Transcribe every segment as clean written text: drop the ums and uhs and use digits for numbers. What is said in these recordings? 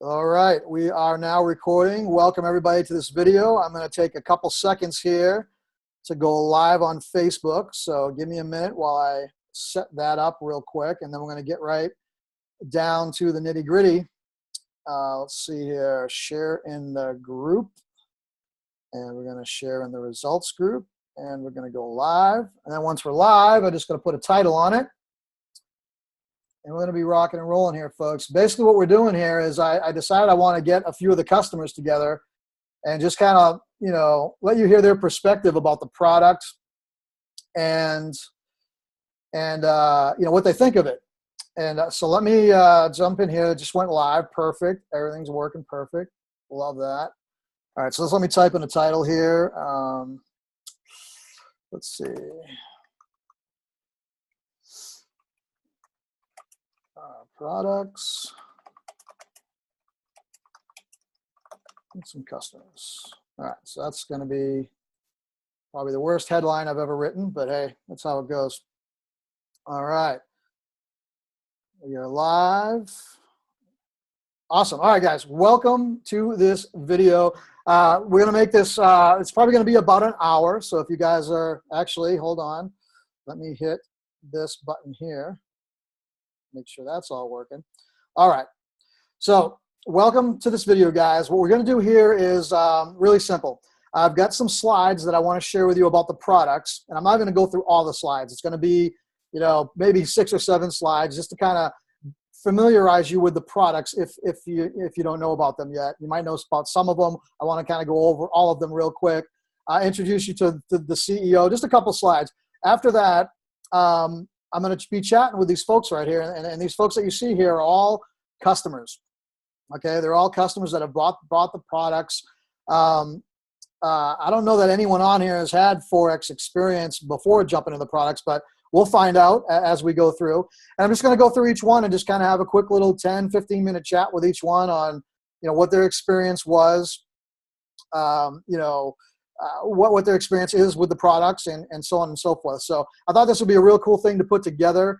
All right, we are now recording. Welcome everybody to this video. I'm going to take a couple seconds here to go live on Facebook. So give me a minute while I set that up real quick, and then we're going to get right down to the nitty gritty. Let's see here, share in the group, and we're going to share in the results group, and we're going to go live. And then once we're live, I'm just going to put a title on it. And we're going to be rocking and rolling here, folks. Basically what we're doing here is I decided I want to get a few of the customers together and just kind of, let you hear their perspective about the product and what they think of it. And so let me jump in here. It just went live. Perfect. Everything's working perfect. Love that. All right, so let me type in the title here. Let's see. Products and some customers. All right, so that's going to be probably the worst headline I've ever written, but hey, that's how it goes. All right, we are live. Awesome. All right, guys, welcome to this video. We're going to make this, it's probably going to be about an hour. So if you guys are actually, hold on, let me hit this button here. Make sure that's all working. All right. So welcome to this video, guys. What we're going to do here is really simple. I've got some slides that I want to share with you about the products, and I'm not going to go through all the slides. It's going to be, maybe 6 or 7 slides just to kind of familiarize you with the products if you don't know about them yet. You might know about some of them. I want to kind of go over all of them real quick. Introduce you to the CEO. Just a couple slides. After that, I'm going to be chatting with these folks right here, and these folks that you see here are all customers. Okay, they're all customers that have bought the products. I don't know that anyone on here has had Forex experience before jumping into the products, but we'll find out as we go through. And I'm just going to go through each one and just kind of have a quick little 10, 15-minute chat with each one on, what their experience was, what their experience is with the products and so on and so forth. So I thought this would be a real cool thing to put together,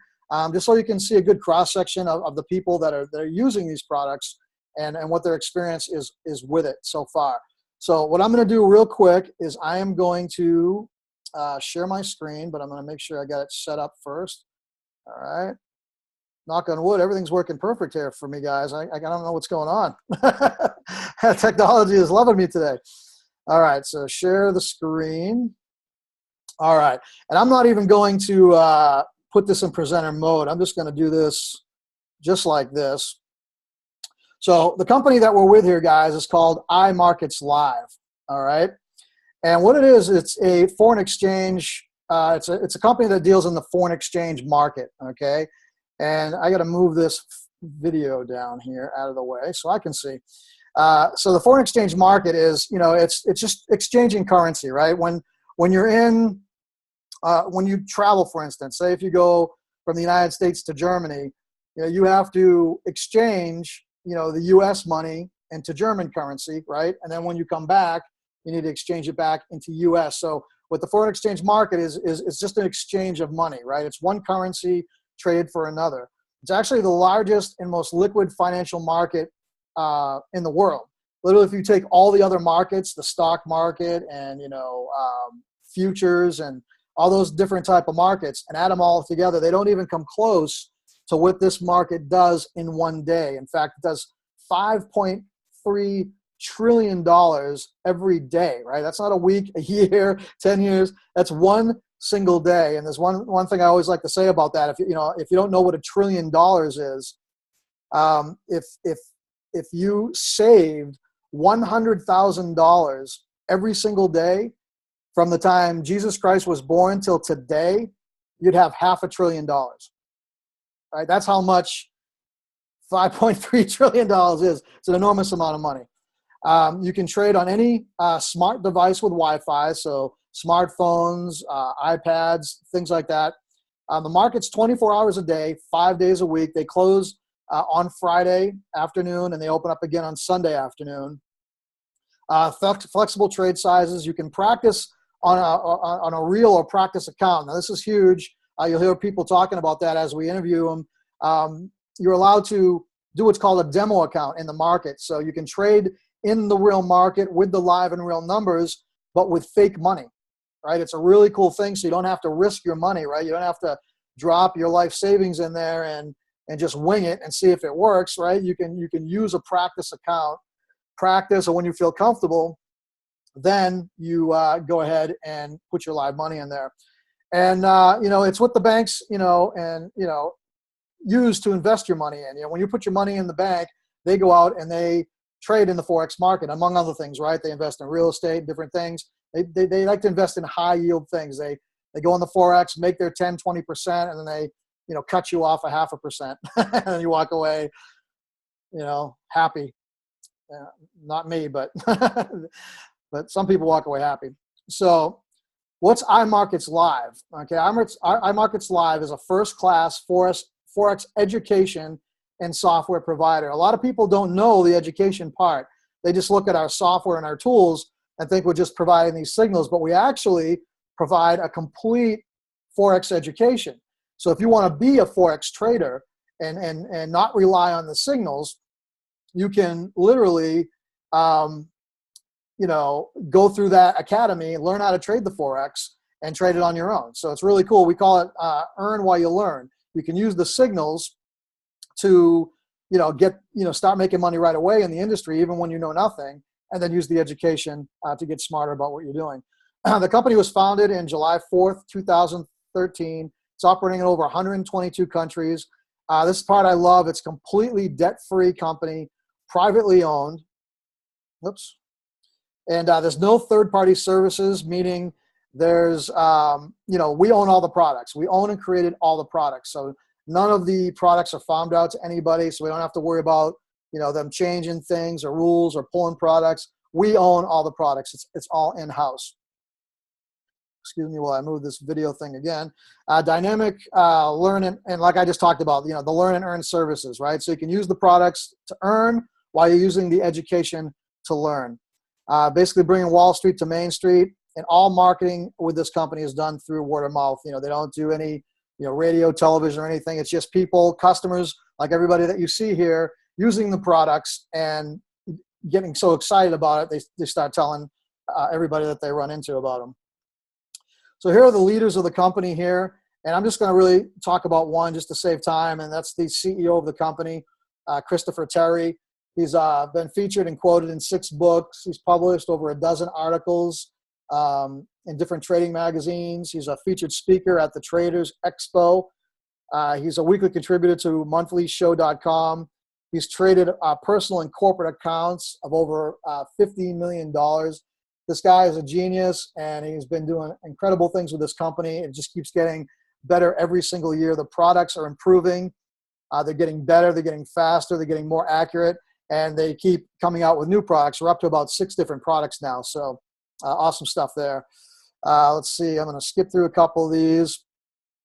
just so you can see a good cross-section of the people that are using these products and what their experience is with it so far. So what I'm going to do real quick is I am going to share my screen, but I'm going to make sure I got it set up first. All right. Knock on wood, everything's working perfect here for me, guys. I don't know what's going on. Technology is loving me today. All right, so share the screen. All right, and I'm not even going to put this in presenter mode. I'm just going to do this just like this. So the company that we're with here, guys, is called iMarkets Live. All right, and what it is, it's a foreign exchange. It's a company that deals in the foreign exchange market. Okay, and I got to move this video down here out of the way so I can see. So the foreign exchange market is, it's just exchanging currency, right? When you're in, when you travel, for instance, say if you go from the United States to Germany, you have to exchange, the U.S. money into German currency, right? And then when you come back, you need to exchange it back into U.S. So what the foreign exchange market is just an exchange of money, right? It's one currency traded for another. It's actually the largest and most liquid financial market in the world. Literally, if you take all the other markets, the stock market and futures and all those different type of markets, and add them all together, they don't even come close to what this market does in one day. In fact, it does $5.3 trillion every day, right? That's not a week, a year, 10 years. That's one single day. And there's one thing I always like to say about that. If you don't know what $1 trillion is, if you saved $100,000 every single day from the time Jesus Christ was born till today, you'd have $500 billion. Right? That's how much $5.3 trillion is. It's an enormous amount of money. You can trade on any smart device with Wi-Fi, so smartphones, iPads, things like that. The market's 24 hours a day, 5 days a week. They close on Friday afternoon, and they open up again on Sunday afternoon. Flexible trade sizes. You can practice on a real or practice account. Now, this is huge. You'll hear people talking about that as we interview them. You're allowed to do what's called a demo account in the market. So you can trade in the real market with the live and real numbers, but with fake money, right? It's a really cool thing. So you don't have to risk your money, right? You don't have to drop your life savings in there and just wing it and see if it works, right? You can use a practice account, practice, or when you feel comfortable, then you go ahead and put your live money in there. And, it's what the banks, use to invest your money in. When you put your money in the bank, they go out and they trade in the Forex market, among other things, right? They invest in real estate, different things. They like to invest in high yield things. They go on the Forex, make their 10, 20%, and then they, cut you off 0.5%. And then you walk away, happy. Not me, but but some people walk away happy. So what's iMarkets Live? Okay, iMarkets Live is a first-class Forex education and software provider. A lot of people don't know the education part. They just look at our software and our tools and think we're just providing these signals, but we actually provide a complete Forex education. So if you want to be a Forex trader and not rely on the signals, you can literally go through that academy, learn how to trade the Forex, and trade it on your own. So it's really cool. We call it earn while you learn. You can use the signals to, start making money right away in the industry, even when you know nothing, and then use the education to get smarter about what you're doing. The company was founded in July 4th, 2013. It's operating in over 122 countries. This part I love. It's completely debt-free company, privately owned. Whoops. And there's no third-party services, meaning there's, we own all the products. We own and created all the products. So none of the products are farmed out to anybody, so we don't have to worry about, them changing things or rules or pulling products. We own all the products. It's all in-house. Excuse me while I move this video thing again. Dynamic learn and like I just talked about, the learn and earn services, right? So you can use the products to earn while you're using the education to learn. Basically bringing Wall Street to Main Street, and all marketing with this company is done through word of mouth. They don't do any, radio, television, or anything. It's just people, customers, like everybody that you see here, using the products and getting so excited about it, they start telling everybody that they run into about them. So here are the leaders of the company here, and I'm just going to really talk about one just to save time, and that's the CEO of the company, Christopher Terry. He's been featured and quoted in 6 books. He's published over a dozen articles in different trading magazines. He's a featured speaker at the Traders Expo. He's a weekly contributor to monthlyshow.com. He's traded personal and corporate accounts of over $15 million. This guy is a genius, and he's been doing incredible things with this company. It just keeps getting better every single year. The products are improving. They're getting better. They're getting faster. They're getting more accurate, and they keep coming out with new products. We're up to about 6 different products now, so awesome stuff there. Let's see. I'm going to skip through a couple of these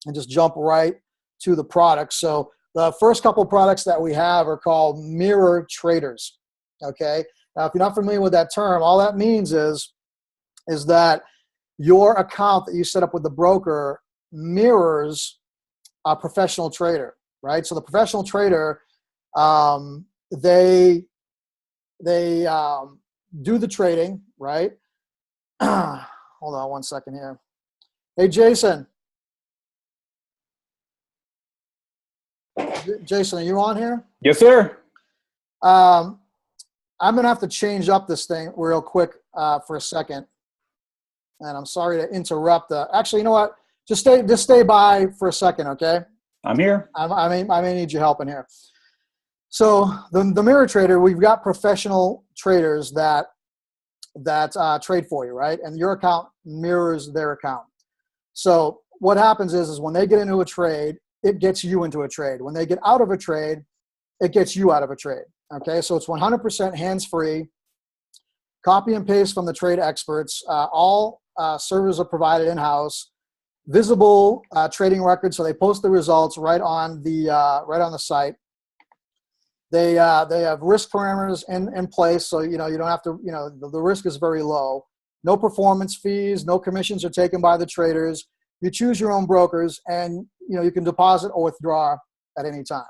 and just jump right to the products. So the first couple of products that we have are called mirror traders, okay? Now, if you're not familiar with that term, all that means is that your account that you set up with the broker mirrors a professional trader, right? So the professional trader, they do the trading, right? Hold on one second here. Hey, Jason. Jason, are you on here? Yes, sir. I'm going to have to change up this thing real quick for a second. And I'm sorry to interrupt. Actually, you know what? Just stay by for a second, okay? I'm here. I may need your help in here. So the mirror trader, we've got professional traders that trade for you, right? And your account mirrors their account. So what happens is when they get into a trade, it gets you into a trade. When they get out of a trade, it gets you out of a trade. Okay, so it's 100% hands-free. Copy and paste from the trade experts. All servers are provided in-house. Visible trading records, so they post the results right on the site. They have risk parameters in place, so you don't have to. The risk is very low. No performance fees, no commissions are taken by the traders. You choose your own brokers, and you can deposit or withdraw at any time.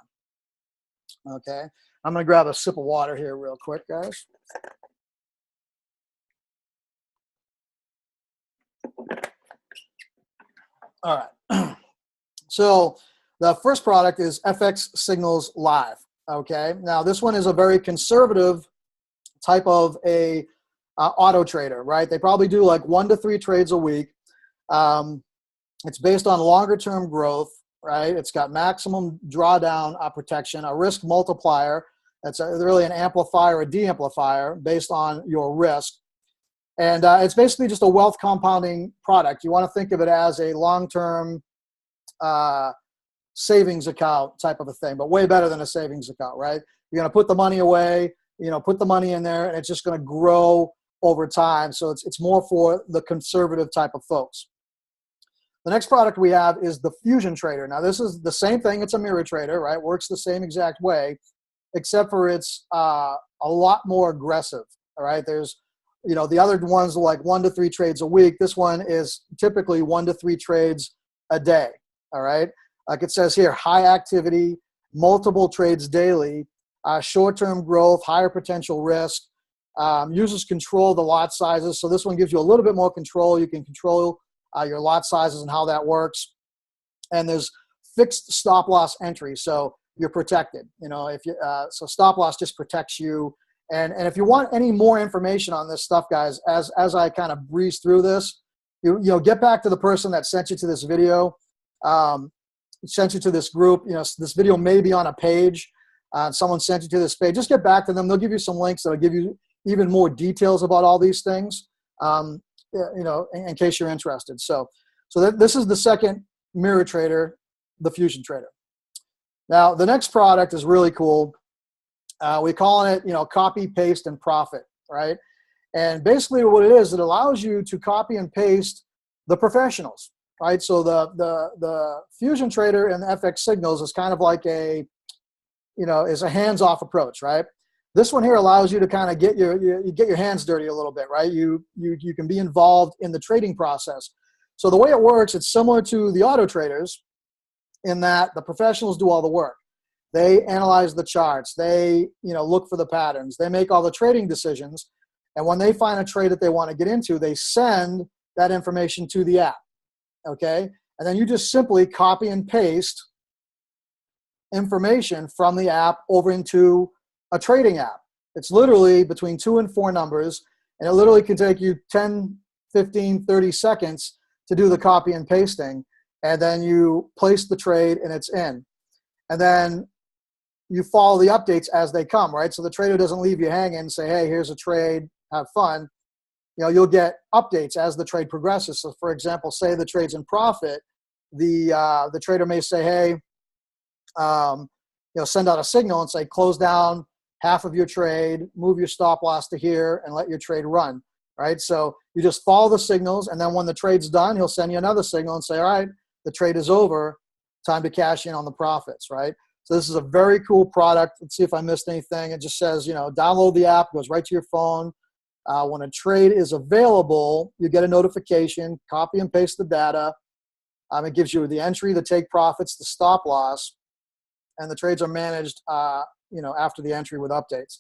Okay, I'm going to grab a sip of water here real quick, guys. All right. So the first product is FX Signals Live. Okay, now this one is a very conservative type of a auto trader, right? They probably do like 1 to 3 trades a week. It's based on longer term growth, right? It's got maximum drawdown protection, a risk multiplier. That's really an amplifier, a de-amplifier based on your risk. And it's basically just a wealth compounding product. You want to think of it as a long-term savings account type of a thing, but way better than a savings account, right? You're going to put the money away, put the money in there, and it's just going to grow over time. So it's more for the conservative type of folks. The next product we have is the Fusion Trader. Now, this is the same thing. It's a mirror trader, right? Works the same exact way, except for it's a lot more aggressive, all right? There's, the other ones are like 1 to 3 trades a week. This one is typically 1 to 3 trades a day, all right? Like it says here, high activity, multiple trades daily, short-term growth, higher potential risk, users control the lot sizes. So this one gives you a little bit more control. You can control your lot sizes and how that works. And there's fixed stop loss entry. So you're protected, so stop loss just protects you. And if you want any more information on this stuff, guys, as I kind of breeze through this, get back to the person that sent you to this video, sent you to this group. This video may be on a page. Someone sent you to this page. Just get back to them. They'll give you some links that'll give you even more details about all these things, in case you're interested. So this is the second mirror trader, the Fusion Trader. Now, the next product is really cool. We call it, copy, paste, and profit, right? And basically what it is, it allows you to copy and paste the professionals, right? So the Fusion Trader and the FX Signals is kind of like is a hands-off approach, right? This one here allows you to kind of get your hands dirty a little bit, right? You can be involved in the trading process. So the way it works, it's similar to the auto traders in that the professionals do all the work. They analyze the charts. They, look for the patterns. They make all the trading decisions. And when they find a trade that they want to get into, they send that information to the app, okay? And then you just simply copy and paste information from the app over into a trading app. It's literally between 2 and 4 numbers, and it literally can take you 10, 15, 30 seconds to do the copy and pasting, and then you place the trade and it's in. And then you follow the updates as they come, right? So the trader doesn't leave you hanging and say, hey, here's a trade, have fun. You'll get updates as the trade progresses. So for example, say the trade's in profit, the trader may say, hey, send out a signal and say, close down half of your trade, move your stop loss to here, and let your trade run, right? So you just follow the signals, and then when the trade's done, he'll send you another signal and say, all right, the trade is over, time to cash in on the profits, right? So this is a very cool product. Let's see if I missed anything. It just says, download the app, goes right to your phone. When a trade is available, you get a notification, copy and paste the data. It gives you the entry, the take profits, the stop loss, and the trades are managed, after the entry with updates.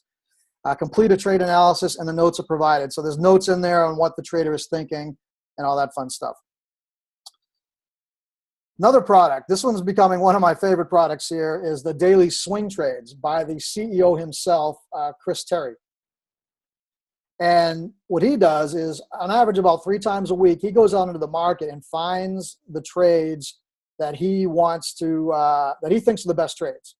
Complete a trade analysis, and the notes are provided. So there's notes in there on what the trader is thinking and all that fun stuff. Another product, this one's becoming one of my favorite products here, is the Daily Swing Trades by the CEO himself, Chris Terry. And what he does is, on average, about 3 times a week, he goes out into the market and finds the trades that he wants to, that he thinks are the best trades.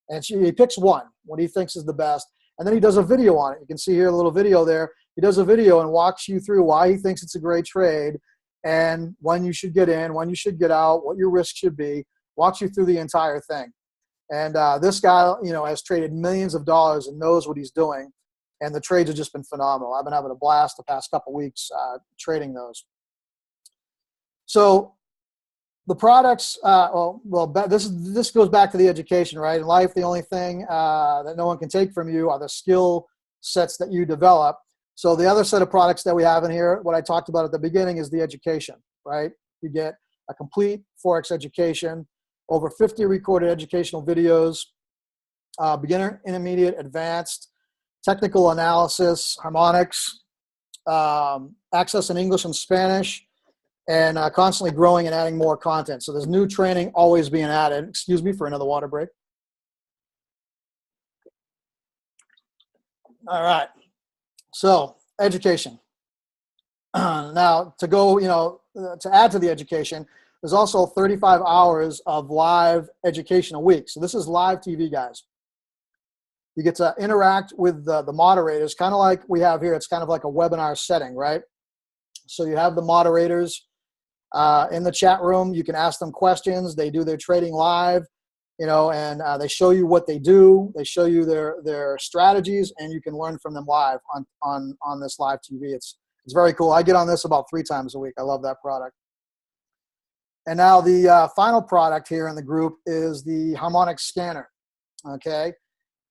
And he picks one, what he thinks is the best, and then he does a video on it. You can see here a little video there. He does a video and walks you through why he thinks it's a great trade and when you should get in, when you should get out, what your risk should be, walks you through the entire thing. And this guy, has traded millions of dollars and knows what he's doing. And the trades have just been phenomenal. I've been having a blast the past couple weeks trading those. So the products, this goes back to the education, right? In life, the only thing that no one can take from you are the skill sets that you develop. So the other set of products that we have in here, what I talked about at the beginning, is the education, right? You get a complete Forex education, over 50 recorded educational videos, beginner, intermediate, advanced, technical analysis, harmonics, access in English and Spanish, and constantly growing and adding more content. So there's new training always being added. Excuse me for another water break. All right. So education. Now to go, to add to the education, there's also 35 hours of live education a week. So this is live TV, guys. You get to interact with the moderators, kind of like we have here. It's kind of like a webinar setting, right? So you have the moderators in the chat room. You can ask them questions. They do their trading live, and they show you what they do. They show you their strategies, and you can learn from them live on this live TV. It's very cool. I get on this about 3 times a week. I love that product. And now the final product here in the group is the harmonic scanner, okay?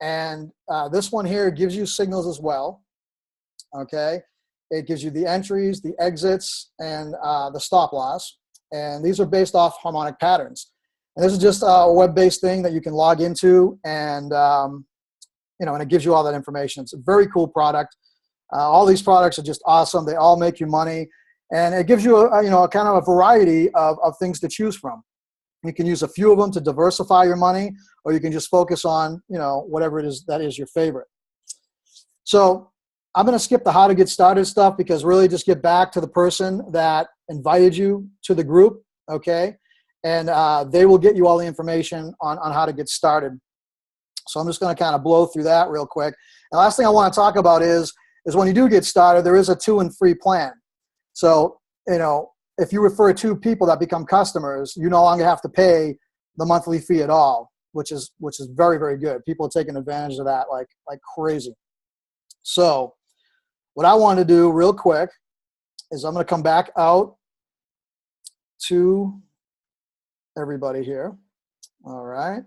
And this one here gives you signals as well, okay? It gives you the entries, the exits, and the stop loss. And these are based off harmonic patterns. And this is just a web-based thing that you can log into, and and it gives you all that information. It's a very cool product. All these products are just awesome. They all make you money, and it gives you a kind of a variety of things to choose from. You can use a few of them to diversify your money, or you can just focus on whatever it is that is your favorite. So I'm going to skip the how to get started stuff, because really just get back to the person that invited you to the group, okay? And they will get you all the information on how to get started. So I'm just going to kind of blow through that real quick. And the last thing I want to talk about is when you do get started, there is a 2 and free plan. So, if you refer 2 people that become customers, you no longer have to pay the monthly fee at all, which is very, very good. People are taking advantage of that like crazy. So what I want to do real quick is I'm going to come back out to everybody here. All right.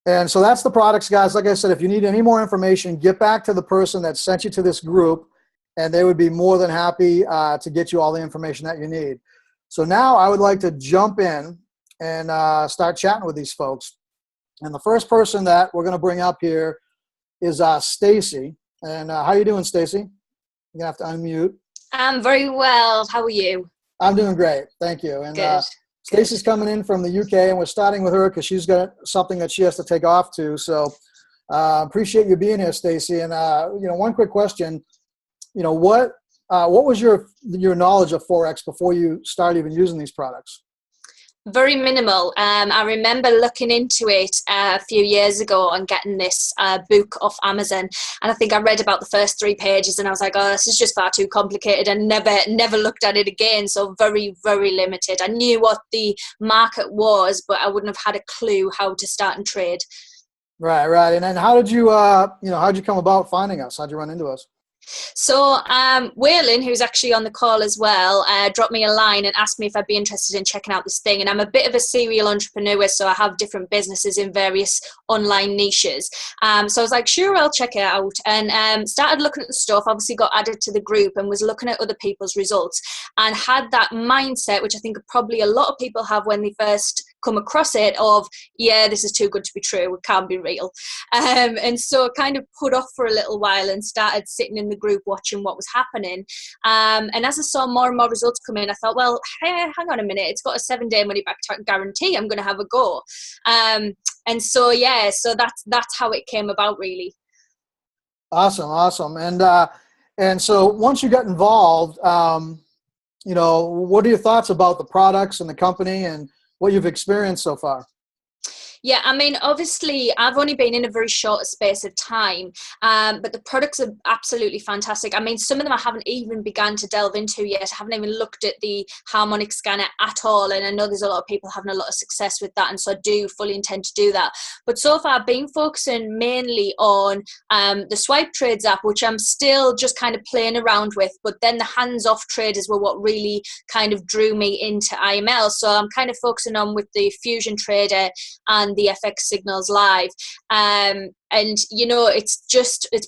And so that's the products, guys. Like I said, if you need any more information, get back to the person that sent you to this group, and they would be more than happy to get you all the information that you need. So now I would like to jump in and start chatting with these folks. And the first person that we're going to bring up here is Stacey. And how you doing, Stacey? You're going to have to unmute. I'm very well. How are you? I'm doing great. Thank you. And Good. Stacey's coming in from the UK, and we're starting with her because she's got something that she has to take off to. So appreciate you being here, Stacey. And, one quick question. What was your knowledge of Forex before you started even using these products? Very minimal. I remember looking into it a few years ago and getting this book off Amazon, and I think I read about the first 3 pages and I was like, oh, this is just far too complicated, and never looked at it again. So very, very limited. I knew what the market was, but I wouldn't have had a clue how to start and trade. Right. And then how did you how'd you come about finding us? How'd you run into us? So Waylon, who's actually on the call as well, dropped me a line and asked me if I'd be interested in checking out this thing. And I'm a bit of a serial entrepreneur, so I have different businesses in various online niches. So I was like, sure, I'll check it out. And started looking at the stuff, obviously got added to the group and was looking at other people's results, and had that mindset, which I think probably a lot of people have when they first come across it, of, yeah, this is too good to be true, it can't be real. And so kind of put off for a little while and started sitting in the group watching what was happening. And as I saw more and more results come in, I thought, well, hey, hang on a minute, it's got a 7-day money back guarantee, I'm going to have a go. And so, yeah, so that's how it came about, really. Awesome. And so once you got involved, what are your thoughts about the products and the company and what you've experienced so far? Yeah, I mean, obviously, I've only been in a very short space of time, but the products are absolutely fantastic. I mean, some of them I haven't even begun to delve into yet. I haven't even looked at the harmonic scanner at all, and I know there's a lot of people having a lot of success with that, and so I do fully intend to do that. But so far, I've been focusing mainly on the swipe trades app, which I'm still just kind of playing around with, but then the hands-off traders were what really kind of drew me into IML. So I'm kind of focusing on with the Fusion Trader and the FX signals live. And you know, it's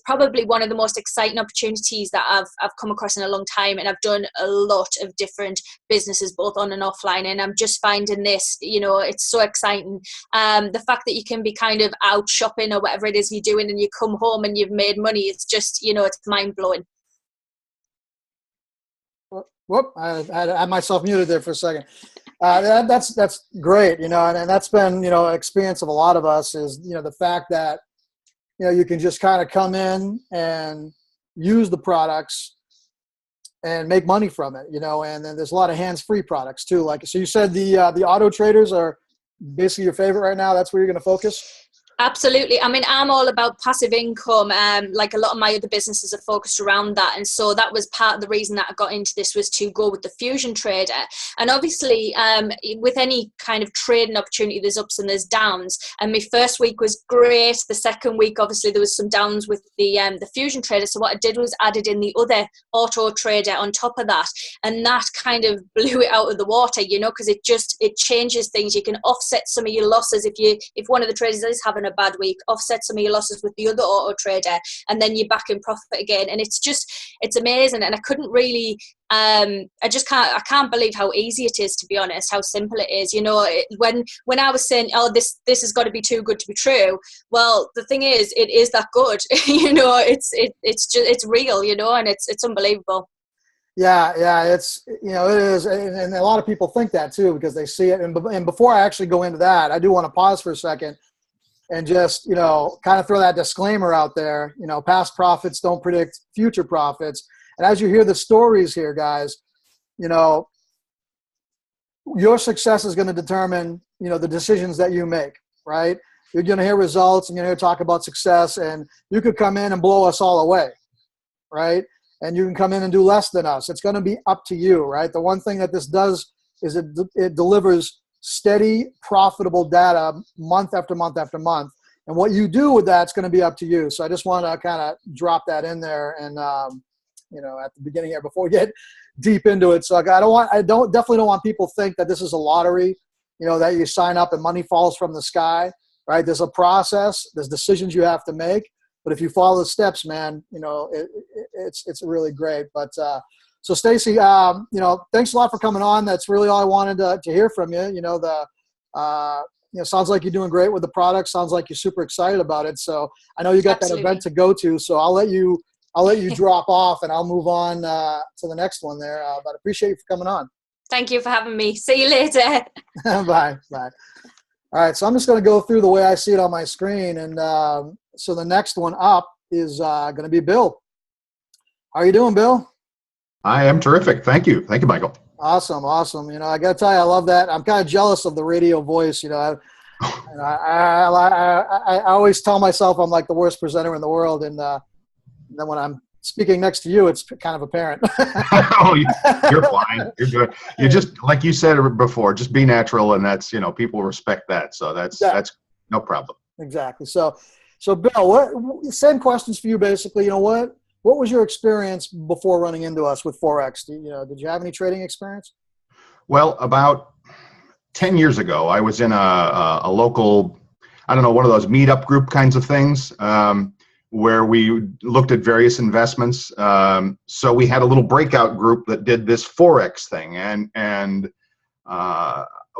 probably one of the most exciting opportunities that I've come across in a long time, and I've done a lot of different businesses both on and offline, and I'm just finding this, you know, it's so exciting. The fact that you can be kind of out shopping or whatever it is you're doing, and you come home and you've made money, it's just, you know, it's mind-blowing. Whoop, I had myself muted there for a second. That's great, you know, and that's been, you know, an experience of a lot of us is, you know, the fact that, you know, you can just kind of come in and use the products and make money from it, you know, and then there's a lot of hands-free products too. Like, so you said the auto traders are basically your favorite right now. That's where you're going to focus? Absolutely. I mean, I'm all about passive income. Like a lot of my other businesses are focused around that. And so that was part of the reason that I got into this, was to go with the fusion trader. And obviously, with any kind of trading opportunity, there's ups and there's downs. And my first week was great. The second week, obviously, there was some downs with the fusion trader. So what I did was added in the other auto trader on top of that. And that kind of blew it out of the water, you know, because it changes things. You can offset some of your losses if one of the traders is having a bad week, offset some of your losses with the other auto trader, and then you're back in profit again. And it's amazing. And I couldn't really I can't believe how easy it is, to be honest, how simple it is. You know, when I was saying, oh, this has got to be too good to be true, well, the thing is, it is that good. You know, it's real, you know, and it's unbelievable. Yeah, it's, you know, it is, and a lot of people think that too because they see it. And before I actually go into that, I do want to pause for a second and just, you know, kind of throw that disclaimer out there. You know, past profits don't predict future profits. And as you hear the stories here, guys, you know, your success is going to determine, you know, the decisions that you make, right? You're going to hear results and you're going to talk about success, and you could come in and blow us all away, right? And you can come in and do less than us. It's going to be up to you, right? The one thing that this does is it delivers steady, profitable data month after month after month. And what you do with that's going to be up to you. So I just want to kind of drop that in there and, you know, at the beginning here before we get deep into it. So I definitely don't want people to think that this is a lottery, you know, that you sign up and money falls from the sky, right? There's a process, there's decisions you have to make. But if you follow the steps, man, you know, it's really great. But so Stacey, you know, thanks a lot for coming on. That's really all I wanted to hear from you. You know, you know, sounds like you're doing great with the product. Sounds like you're super excited about it. So I know you got Absolutely. that event to go to. So I'll let you drop off, and I'll move on to the next one there. But appreciate you for coming on. Thank you for having me. See you later. Bye. All right, so I'm just going to go through the way I see it on my screen, and so the next one up is going to be Bill. How are you doing, Bill? I am terrific. Thank you, Michael. Awesome. You know, I got to tell you, I love that. I'm kind of jealous of the radio voice. You know, I always tell myself I'm like the worst presenter in the world, and then when I'm speaking next to you, it's kind of apparent. Oh, you're fine. You're good. You just, like you said before, just be natural, and that's, you know, people respect that. So that's no problem. Exactly. So Bill, same questions for you basically. You know, what was your experience before running into us with Forex? Did you have any trading experience? Well, about 10 years ago, I was in a local, I don't know, one of those meetup group kinds of things, where we looked at various investments. So we had a little breakout group that did this Forex thing. And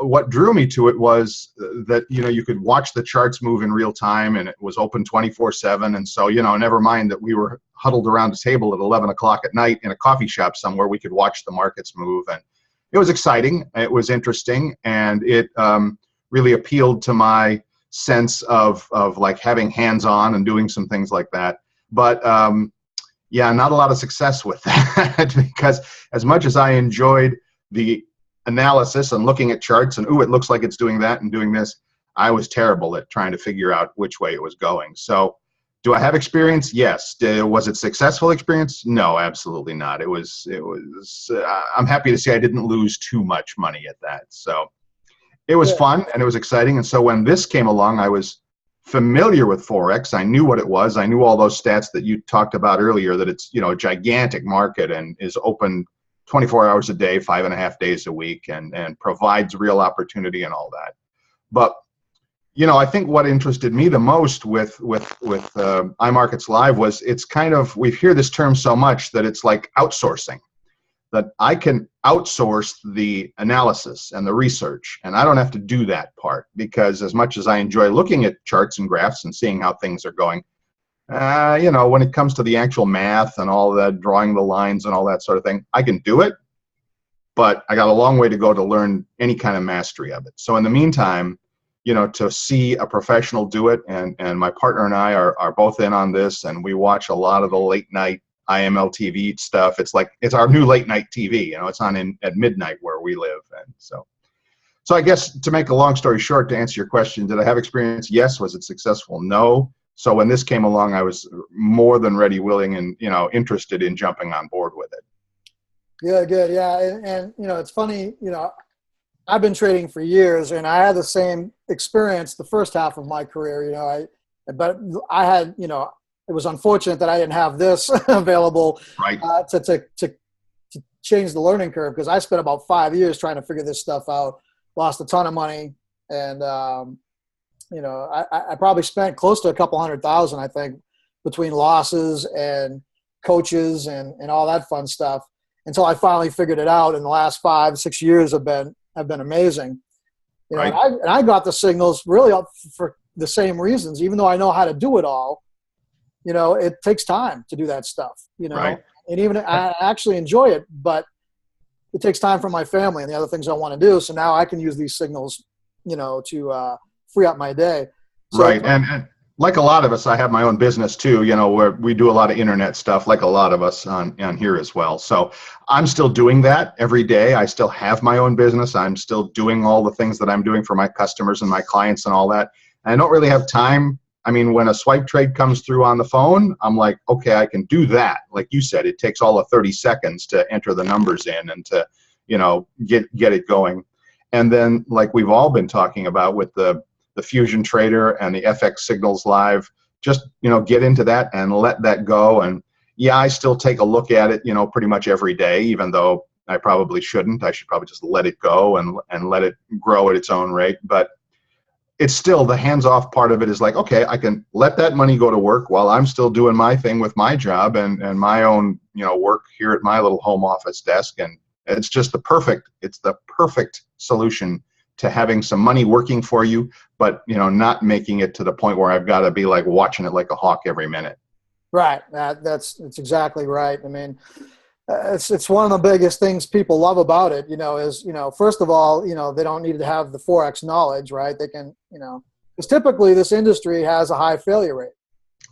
what drew me to it was that, you know, you could watch the charts move in real time, and it was open 24/7. And so, you know, never mind that we were huddled around a table at 11 o'clock at night in a coffee shop somewhere, we could watch the markets move. And it was exciting. It was interesting. And it really appealed to my sense of like having hands-on and doing some things like that. But yeah, not a lot of success with that because as much as I enjoyed the analysis and looking at charts and, ooh, it looks like it's doing that and doing this, I was terrible at trying to figure out which way it was going. So do I have experience? Yes. Was it successful experience? No, absolutely not. It was I'm happy to say I didn't lose too much money at that. So it was fun and it was exciting. And so when this came along, I was familiar with Forex. I knew what it was. I knew all those stats that you talked about earlier, that it's, you know, a gigantic market and is open 24 hours a day, 5.5 days a week, and provides real opportunity and all that. But I think what interested me the most with iMarkets Live was it's kind of, we hear this term so much that it's like outsourcing, that I can outsource the analysis and the research, and I don't have to do that part, because as much as I enjoy looking at charts and graphs and seeing how things are going, when it comes to the actual math and all that, drawing the lines and all that sort of thing, I can do it, but I got a long way to go to learn any kind of mastery of it. So in the meantime, to see a professional do it, and my partner and I are both in on this, and we watch a lot of the late night IML TV stuff. It's our new late night TV. It's on at midnight where we live, and so I guess, to make a long story short, to answer your question, did I have experience? Yes. Was it successful? No. So when this came along, I was more than ready, willing, and interested in jumping on board with it. Good. Yeah, and it's funny. I've been trading for years, and I had the same experience the first half of my career. But I had, it was unfortunate that I didn't have this available, right, to change the learning curve, because I spent about 5 years trying to figure this stuff out, lost a ton of money, and I probably spent close to a couple $100,000, I think, between losses and coaches and all that fun stuff, until I finally figured it out. And the last 5-6 years have been amazing. Right. And I got the signals really for the same reasons. Even though I know how to do it all, it takes time to do that stuff. Right. And even I actually enjoy it, but it takes time from my family and the other things I want to do. So now I can use these signals, to free up my day. So, right. And like a lot of us, I have my own business too, where we do a lot of internet stuff, like a lot of us on here as well. So I'm still doing that every day. I still have my own business. I'm still doing all the things that I'm doing for my customers and my clients and all that. And I don't really have time. I mean, when a swipe trade comes through on the phone, I'm like, okay, I can do that. Like you said, it takes all of 30 seconds to enter the numbers in and to, get it going. And then, like we've all been talking about with the Fusion Trader and the FX Signals Live, just get into that and let that go. And yeah, I still take a look at it pretty much every day, even though I probably shouldn't. I should probably just let it go and let it grow at its own rate. But it's still, the hands-off part of it is like, okay, I can let that money go to work while I'm still doing my thing with my job and my own work here at my little home office desk. And it's just the perfect solution to having some money working for you, but not making it to the point where I've got to be like watching it like a hawk every minute. Right. That's exactly right. I mean, it's one of the biggest things people love about it, is, first of all, they don't need to have the Forex knowledge, right? They can, because typically this industry has a high failure rate.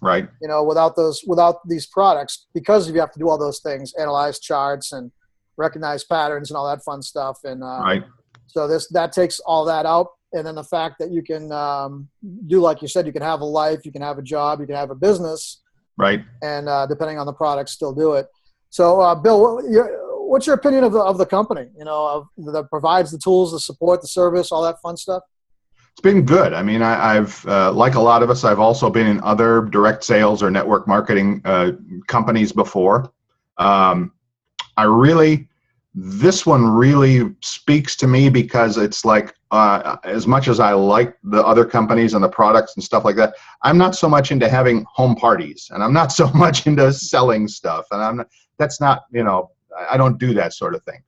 Right. Without these products, because you have to do all those things, analyze charts and recognize patterns and all that fun stuff. And right. So that takes all that out. And then the fact that you can do, like you said, you can have a life, you can have a job, you can have a business. Right. And depending on the product, still do it. So, Bill, what's your opinion of the company, that provides the tools, the support, the service, all that fun stuff? It's been good. I mean, I've like a lot of us, I've also been in other direct sales or network marketing companies before. This one really speaks to me, because it's like, as much as I like the other companies and the products and stuff like that, I'm not so much into having home parties, and I'm not so much into selling stuff, and I don't do that sort of thing.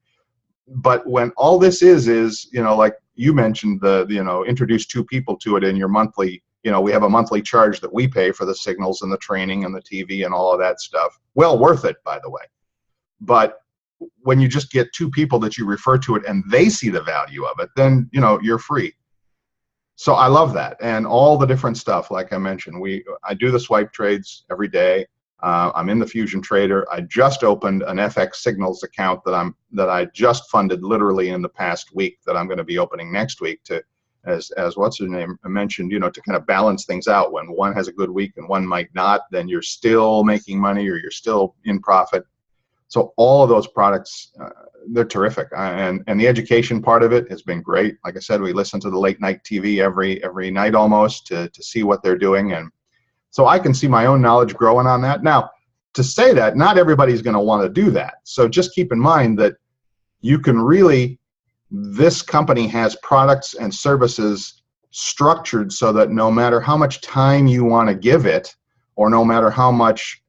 But when all this is, like you mentioned, introduce 2 people to it in your monthly, we have a monthly charge that we pay for the signals and the training and the TV and all of that stuff. Well worth it, by the way. But when you just get 2 people that you refer to it and they see the value of it, then, you're free. So I love that. And all the different stuff, like I mentioned, I do the swipe trades every day. I'm in the Fusion Trader. I just opened an FX Signals account that I just funded literally in the past week, that I'm going to be opening next week, to, as what's her name mentioned, to kind of balance things out. When one has a good week and one might not, then you're still making money, or you're still in profit. So all of those products, they're terrific. And the education part of it has been great. Like I said, we listen to the late night TV every night almost to see what they're doing. And so I can see my own knowledge growing on that. Now, to say that, not everybody's going to want to do that. So just keep in mind that you can really, this company has products and services structured so that no matter how much time you want to give it, or no matter how much,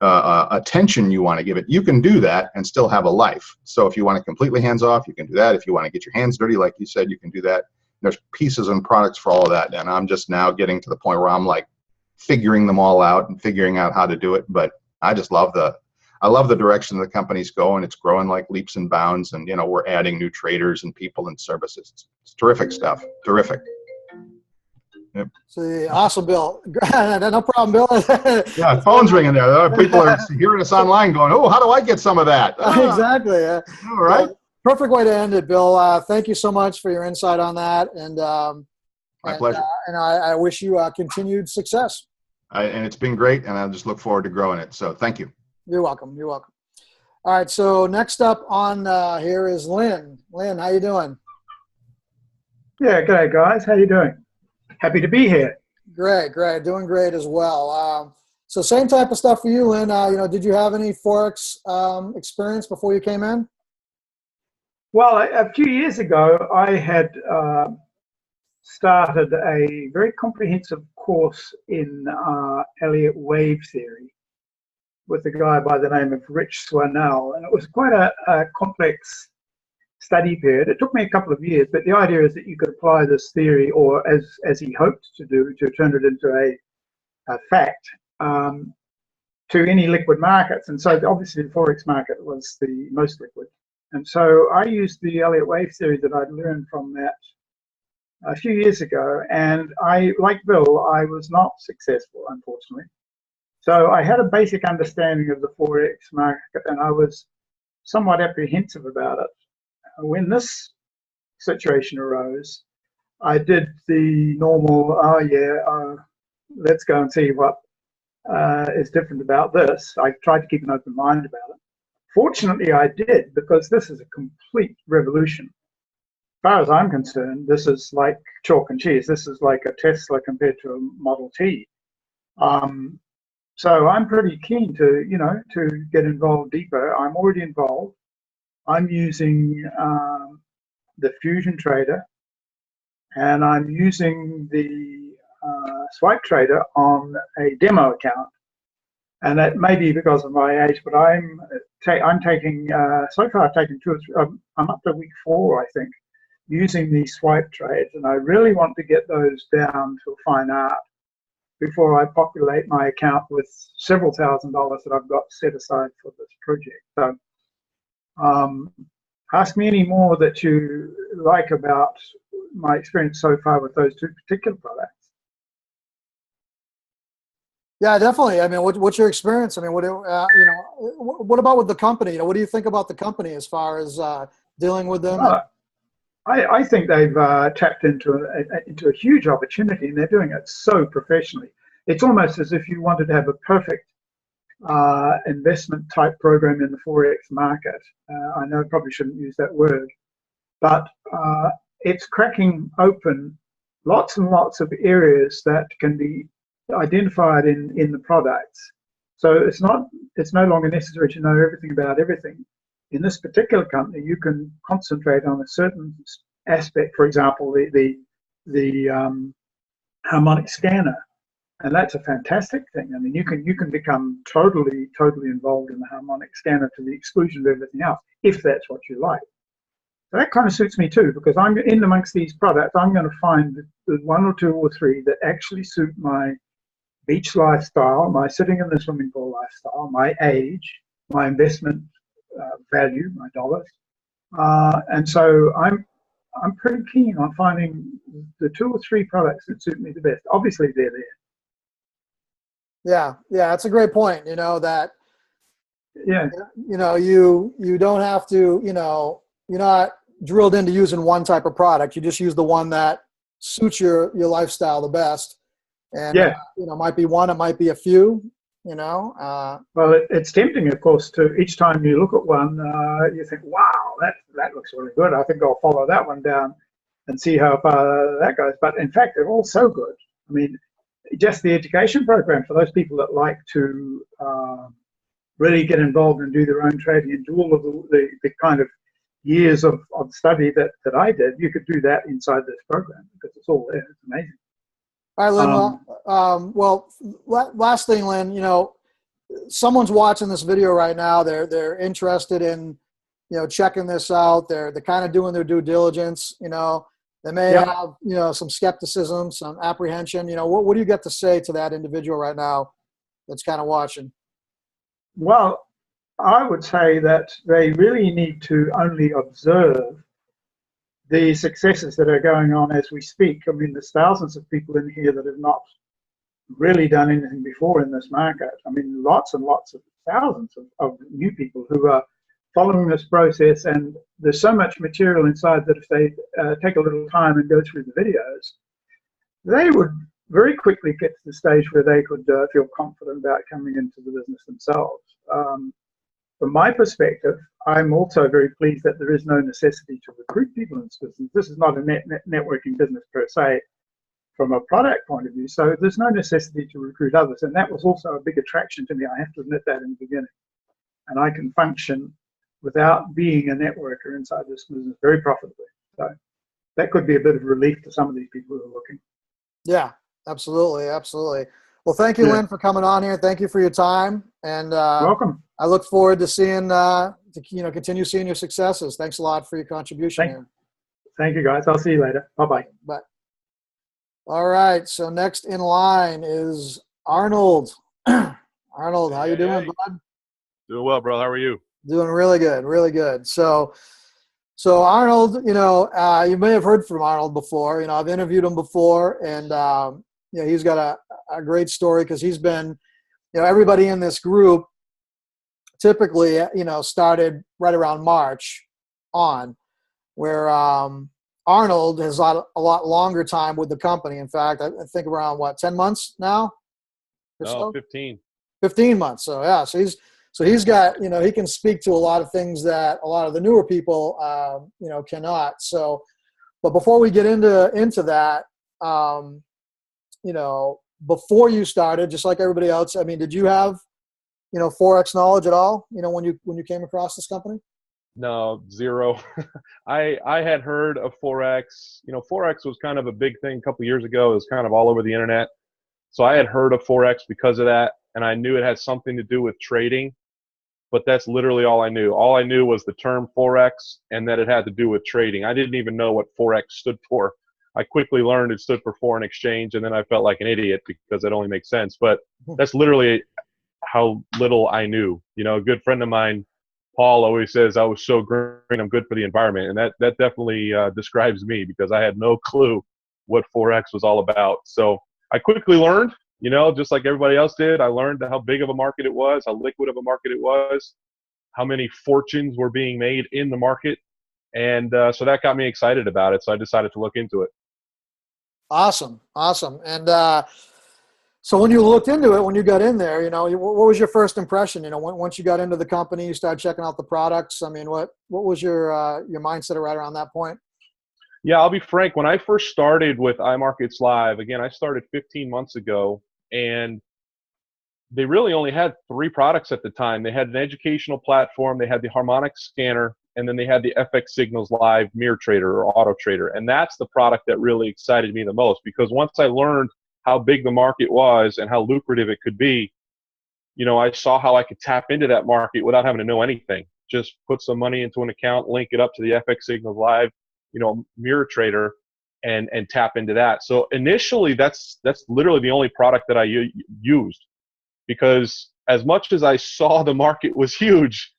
attention you want to give it, you can do that and still have a life. So if you want to completely hands off, you can do that. If you want to get your hands dirty, like you said, you can do that. There's pieces and products for all of that. And I'm just now getting to the point where I'm like figuring them all out and figuring out how to do it. But I just love the direction the company's going. It's growing like leaps and bounds. And, we're adding new traders and people and services. It's terrific stuff. Terrific. Yep. See, awesome, Bill. No problem, Bill. Yeah, phone's ringing there. People are hearing us online going, oh, how do I get some of that? Exactly. All right. Perfect way to end it, Bill. Thank you so much for your insight on that. And my pleasure. And I wish you continued success. And it's been great, and I just look forward to growing it. So thank you. You're welcome. You're welcome. All right, so next up on here is Lynn. Lynn, how you doing? Yeah, g'day, guys. How you doing? Happy to be here. Great. Doing great as well. So same type of stuff for you, Lynn. Did you have any Forex experience before you came in? Well, a few years ago, I had started a very comprehensive course in Elliott wave theory with a guy by the name of Rich Swanell, and it was quite a complex study period. It took me a couple of years, but the idea is that you could apply this theory, or as he hoped to do, to turn it into a fact to any liquid markets. And so obviously the Forex market was the most liquid. And so I used the Elliott wave theory that I'd learned from that a few years ago. And like Bill, I was not successful, unfortunately. So I had a basic understanding of the Forex market, and I was somewhat apprehensive about it. When this situation arose, I did the normal, let's go and see what is different about this. I tried to keep an open mind about it. Fortunately, I did, because this is a complete revolution. As far as I'm concerned, this is like chalk and cheese. This is like a Tesla compared to a Model T. So I'm pretty keen to get involved deeper. I'm already involved. I'm using the Fusion Trader, and I'm using the Swipe Trader on a demo account. And that may be because of my age, but I'm taking, so far I've taken 2 or 3, I'm up to week 4, I think, using these swipe trades. And I really want to get those down to a fine art before I populate my account with several $1,000s that I've got set aside for this project. So ask me any more that you like about my experience so far with those 2 particular products. Yeah, definitely. I mean, what's your experience? I mean, what about with the company? What do you think about the company as far as dealing with them? I think they've tapped into a huge opportunity, and they're doing it so professionally. It's almost as if you wanted to have a perfect investment type program in the Forex market. I know I probably shouldn't use that word, but it's cracking open lots and lots of areas that can be identified in the products. So it's no longer necessary to know everything about everything. In this particular company, you can concentrate on a certain aspect. For example, the harmonic scanner, and that's a fantastic thing. I mean, you can become totally involved in the harmonic scanner to the exclusion of everything else, if that's what you like. So that kind of suits me too, because I'm in amongst these products. I'm going to find the 1 or 2 or 3 that actually suit my beach lifestyle, my sitting in the swimming pool lifestyle, my age, my investment value, my dollars, and so I'm pretty keen on finding the 2 or 3 products that suit me the best. Obviously, they're there. Yeah, that's a great point. You don't have to. You're not drilled into using one type of product. You just use the one that suits your lifestyle the best. And might be one, it might be a few. Well, it's tempting, of course, to each time you look at one, you think, wow, that looks really good. I think I'll follow that one down and see how far that goes. But in fact, they're all so good. I mean, just the education program for those people that like to really get involved and do their own trading and do all of the kind of years of study that I did, you could do that inside this program because it's all there. It's amazing. All right, Lynn. Last thing, Lynn, someone's watching this video right now. They're interested in, checking this out. They're kind of doing their due diligence. They may have, some skepticism, some apprehension. What do you get to say to that individual right now that's kind of watching? Well, I would say that they really need to only observe the successes that are going on as we speak. I mean, there's thousands of people in here that have not really done anything before in this market. I mean, lots and lots of thousands of new people who are following this process, and there's so much material inside that if they take a little time and go through the videos, they would very quickly get to the stage where they could feel confident about coming into the business themselves. From my perspective, I'm also very pleased that there is no necessity to recruit people in this business. This is not a networking business per se from a product point of view, so there's no necessity to recruit others, and that was also a big attraction to me. I have to admit that in the beginning. And I can function without being a networker inside this business very profitably. So that could be a bit of relief to some of these people who are looking. Yeah, absolutely. Absolutely. Well, thank you, Lynn, for coming on here. Thank you for your time. And welcome. I look forward to seeing, continue seeing your successes. Thanks a lot for your contribution here. Thank you, guys. I'll see you later. Bye-bye. Bye. All right. So next in line is Arnold. Arnold, how you doing, bud? Doing well, bro. How are you? Doing really good, really good. So Arnold, you may have heard from Arnold before. I've interviewed him before, and he's got a great story because he's been, everybody in this group typically, started right around March on, where Arnold has a lot longer time with the company. In fact, I think around 10 months now? No, so? 15. 15 months. So yeah, so he's got, he can speak to a lot of things that a lot of the newer people, cannot. So, but before we get into that, before you started, just like everybody else, I mean, did you have, Forex knowledge at all, when you came across this company? No, zero. I had heard of Forex. Forex was kind of a big thing a couple years ago. It was kind of all over the internet. So I had heard of Forex because of that, and I knew it had something to do with trading, but that's literally all I knew. All I knew was the term Forex and that it had to do with trading. I didn't even know what Forex stood for. I quickly learned it stood for foreign exchange, and then I felt like an idiot because it only makes sense. But that's literally how little I knew. A good friend of mine, Paul, always says I was so green, I'm good for the environment. And that definitely describes me because I had no clue what Forex was all about. So I quickly learned, just like everybody else did. I learned how big of a market it was, how liquid of a market it was, how many fortunes were being made in the market. And so that got me excited about it. So I decided to look into it. Awesome. And so when you looked into it, when you got in there, what was your first impression? Once you got into the company, you started checking out the products. I mean, what was your mindset right around that point? Yeah, I'll be frank. When I first started with iMarkets Live, again, I started 15 months ago, and they really only had 3 products at the time. They had an educational platform, they had the harmonic scanner, and then they had the FX Signals Live Mirror Trader or Auto Trader. And that's the product that really excited me the most, because once I learned how big the market was and how lucrative it could be, I saw how I could tap into that market without having to know anything. Just put some money into an account, link it up to the FX Signals Live, Mirror Trader, and tap into that. So initially, that's literally the only product that I used, because as much as I saw the market was huge,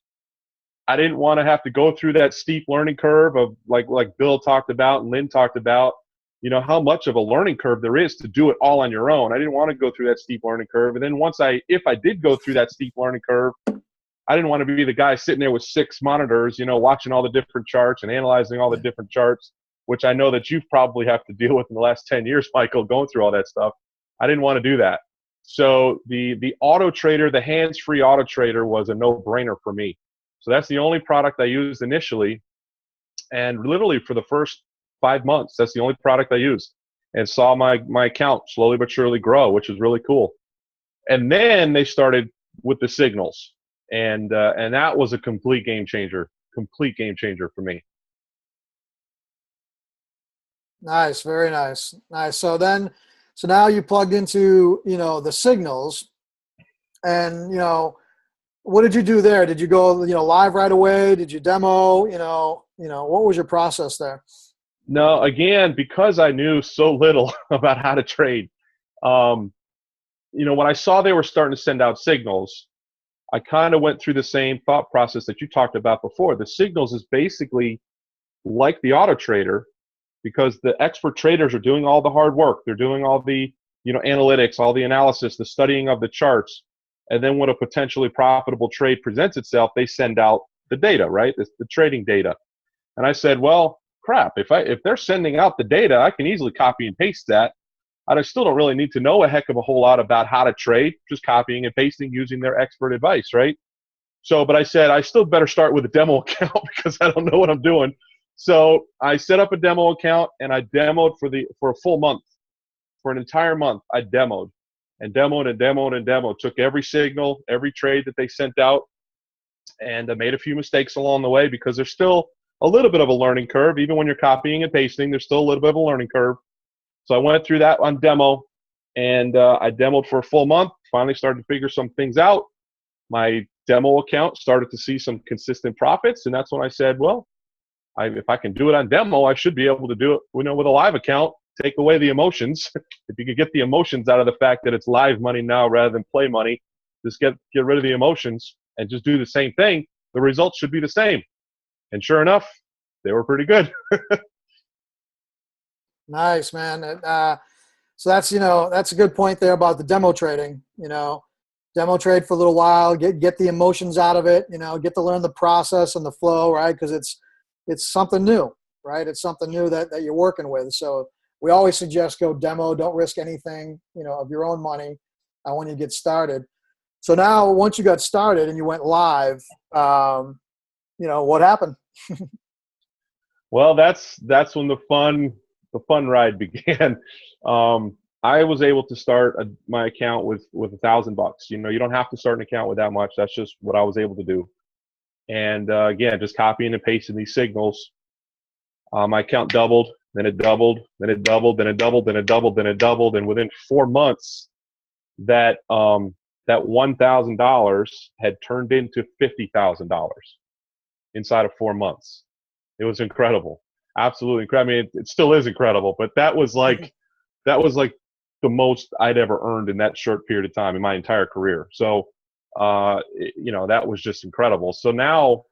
I didn't want to have to go through that steep learning curve of like Bill talked about and Lynn talked about, how much of a learning curve there is to do it all on your own. I didn't want to go through that steep learning curve. And then if I did go through that steep learning curve, I didn't want to be the guy sitting there with 6 monitors, watching all the different charts and analyzing all the different charts, which I know that you've probably have to deal with in the last 10 years, Michael, going through all that stuff. I didn't want to do that. So the Auto Trader, the hands-free Auto Trader, was a no-brainer for me. So that's the only product I used initially. And literally for the first 5 months, that's the only product I used, and saw my account slowly but surely grow, which is really cool. And then they started with the signals. And that was a complete game changer, complete game changer for me. Nice, very nice, nice. So now you plugged into, the signals, and what did you do there? Did you go, live right away? Did you demo? What was your process there? No, again, because I knew so little about how to trade, when I saw they were starting to send out signals, I kind of went through the same thought process that you talked about before. The signals is basically like the auto trader, because the expert traders are doing all the hard work. They're doing all the, analytics, all the analysis, the studying of the charts. And then when a potentially profitable trade presents itself, they send out the data, right? The trading data. And I said, well, crap, if they're sending out the data, I can easily copy and paste that. I still don't really need to know a heck of a whole lot about how to trade, just copying and pasting using their expert advice, right? So, but I said, I still better start with a demo account because I don't know what I'm doing. So I set up a demo account, and I demoed for a full month. For an entire month, I demoed and demoed and demoed and demoed. Took every signal, every trade that they sent out, and I made a few mistakes along the way because there's still a little bit of a learning curve. Even when you're copying and pasting, there's still a little bit of a learning curve. So I went through that on demo, and I demoed for a full month, finally started to figure some things out. My demo account started to see some consistent profits, and that's when I said, well, if I can do it on demo, I should be able to do it with a live account. Take away the emotions. If you could get the emotions out of the fact that it's live money now rather than play money, just get rid of the emotions and just do the same thing, the results should be the same. And sure enough, they were pretty good. Nice, man. So that's a good point there about the demo trading. Demo trade for a little while, get the emotions out of it. Get to learn the process and the flow, right? Because it's something new, right? It's something new that you're working with. So we always suggest go demo. Don't risk anything, of your own money when you get started. So now, once you got started and you went live, what happened? Well, that's when the fun ride began. I was able to start my account with $1,000. You don't have to start an account with that much. That's just what I was able to do. And again, just copying and pasting these signals. My account doubled, then it doubled, then it doubled, then it doubled, then it doubled, then it doubled, and within 4 months, that $1,000 had turned into $50,000 inside of 4 months. It was incredible, absolutely incredible. I mean, it still is incredible, but that was like the most I'd ever earned in that short period of time in my entire career. So, that was just incredible. So now,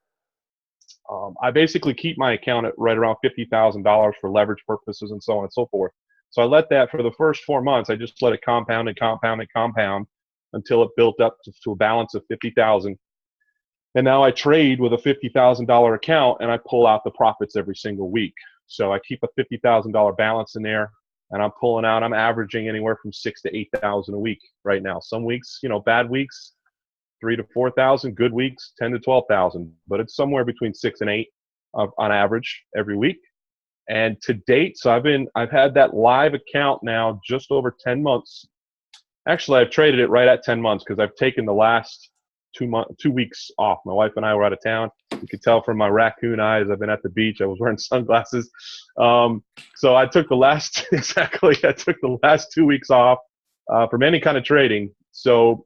I basically keep my account at right around $50,000 for leverage purposes and so on and so forth. So I let that for the first 4 months. I just let it compound and compound and compound until it built up to a balance of 50,000. And now I trade with a $50,000 account, and I pull out the profits every single week. So I keep a $50,000 balance in there, and I'm pulling out. I'm averaging anywhere from $6,000 to $8,000 a week right now. Some weeks, bad weeks, 3,000 to 4,000. Good weeks, 10,000 to 12,000. But it's somewhere between 6 and 8 on average every week. And to date, so I've had that live account now just over 10 months. Actually, I've traded it right at 10 months because I've taken the last 2 weeks off. My wife and I were out of town. You could tell from my raccoon eyes. I've been at the beach. I was wearing sunglasses. So I took the last 2 weeks off from any kind of trading. So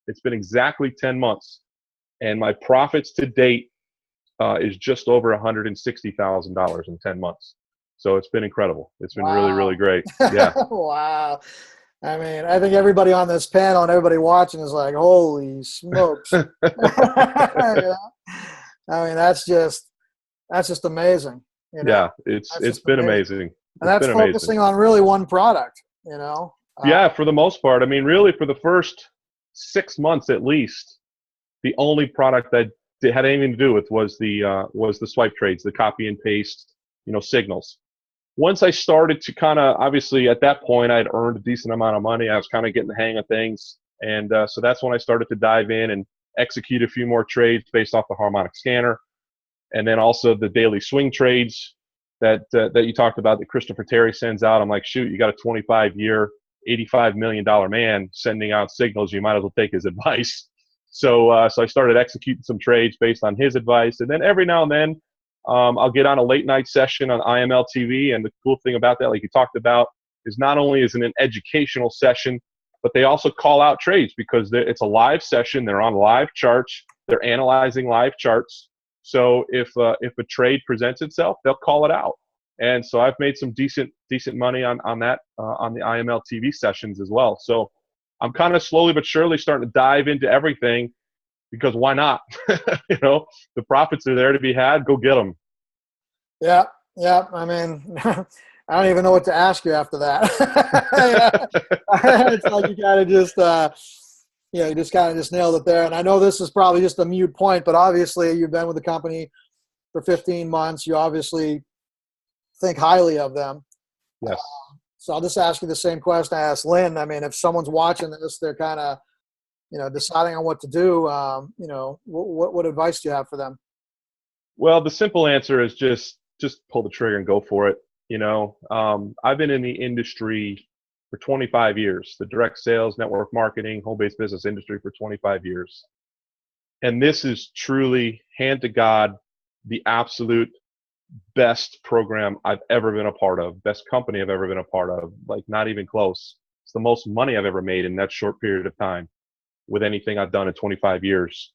it's been exactly 10 months, and my profits to date is just over $160,000 in 10 months. So it's been incredible. It's been really, really great. Yeah. Wow. I mean, I think everybody on this panel and everybody watching is like, holy smokes. I mean, that's just amazing. Yeah, it's been amazing. And that's focusing on really one product, Yeah, for the most part. I mean, really for the first 6 months at least, the only product that had anything to do with was the swipe trades, the copy and paste, signals. Once I started to kind of, obviously at that point, I'd earned a decent amount of money. I was kind of getting the hang of things. And so that's when I started to dive in and execute a few more trades based off the harmonic scanner. And then also the daily swing trades that you talked about that Christopher Terry sends out. I'm like, shoot, you got a 25-year, $85 million man sending out signals. You might as well take his advice. So, so I started executing some trades based on his advice. And then every now and then, I'll get on a late night session on IML TV. And the cool thing about that, like you talked about, is not only is it an educational session, but they also call out trades because it's a live session. They're on live charts. They're analyzing live charts. So if a trade presents itself, they'll call it out. And so I've made some decent money on that on the IML TV sessions as well. So I'm kind of slowly but surely starting to dive into everything because why not? You know, the profits are there to be had. Go get them. Yeah. Yeah. I mean, I don't even know what to ask you after that. It's like you kind of just, you just kind of just nailed it there. And I know this is probably just a mute point, but obviously you've been with the company for 15 months. You obviously think highly of them. Yes. So I'll just ask you the same question I asked Lynn. I mean, if someone's watching this, they're kind of, deciding on what to do. What advice do you have for them? Well, the simple answer is just pull the trigger and go for it. I've been in the industry for 25 years, the direct sales, network marketing, home-based business industry for 25 years. And this is truly, hand to God, the absolute best program I've ever been a part of, best company I've ever been a part of, like not even close. It's the most money I've ever made in that short period of time with anything I've done in 25 years.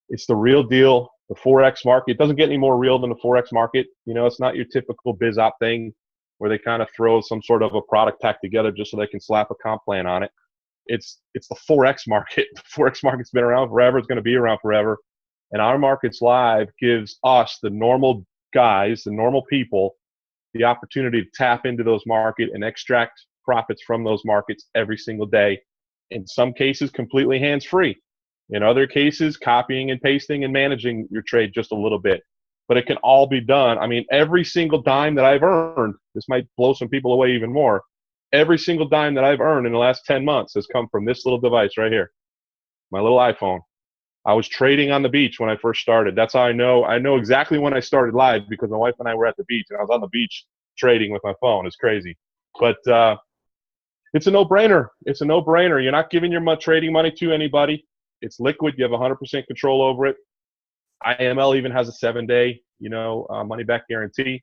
It's the real deal. The Forex market doesn't get any more real than the Forex market. It's not your typical biz op thing where they kind of throw some sort of a product pack together just so they can slap a comp plan on it. It's the Forex market. The Forex market's been around forever. It's going to be around forever. And Our Markets Live gives us, the normal guys, the normal people, the opportunity to tap into those markets and extract profits from those markets every single day. In some cases, completely hands-free. In other cases, copying and pasting and managing your trade just a little bit. But it can all be done. I mean, every single dime that I've earned, this might blow some people away even more, every single dime that I've earned in the last 10 months has come from this little device right here, my little iPhone. I was trading on the beach when I first started. That's how I know exactly when I started live, because my wife and I were at the beach, and I was on the beach trading with my phone. It's crazy. But it's a no-brainer. It's a no-brainer. You're not giving your trading money to anybody. It's liquid. You have 100% control over it. IML even has a 7-day, money-back guarantee.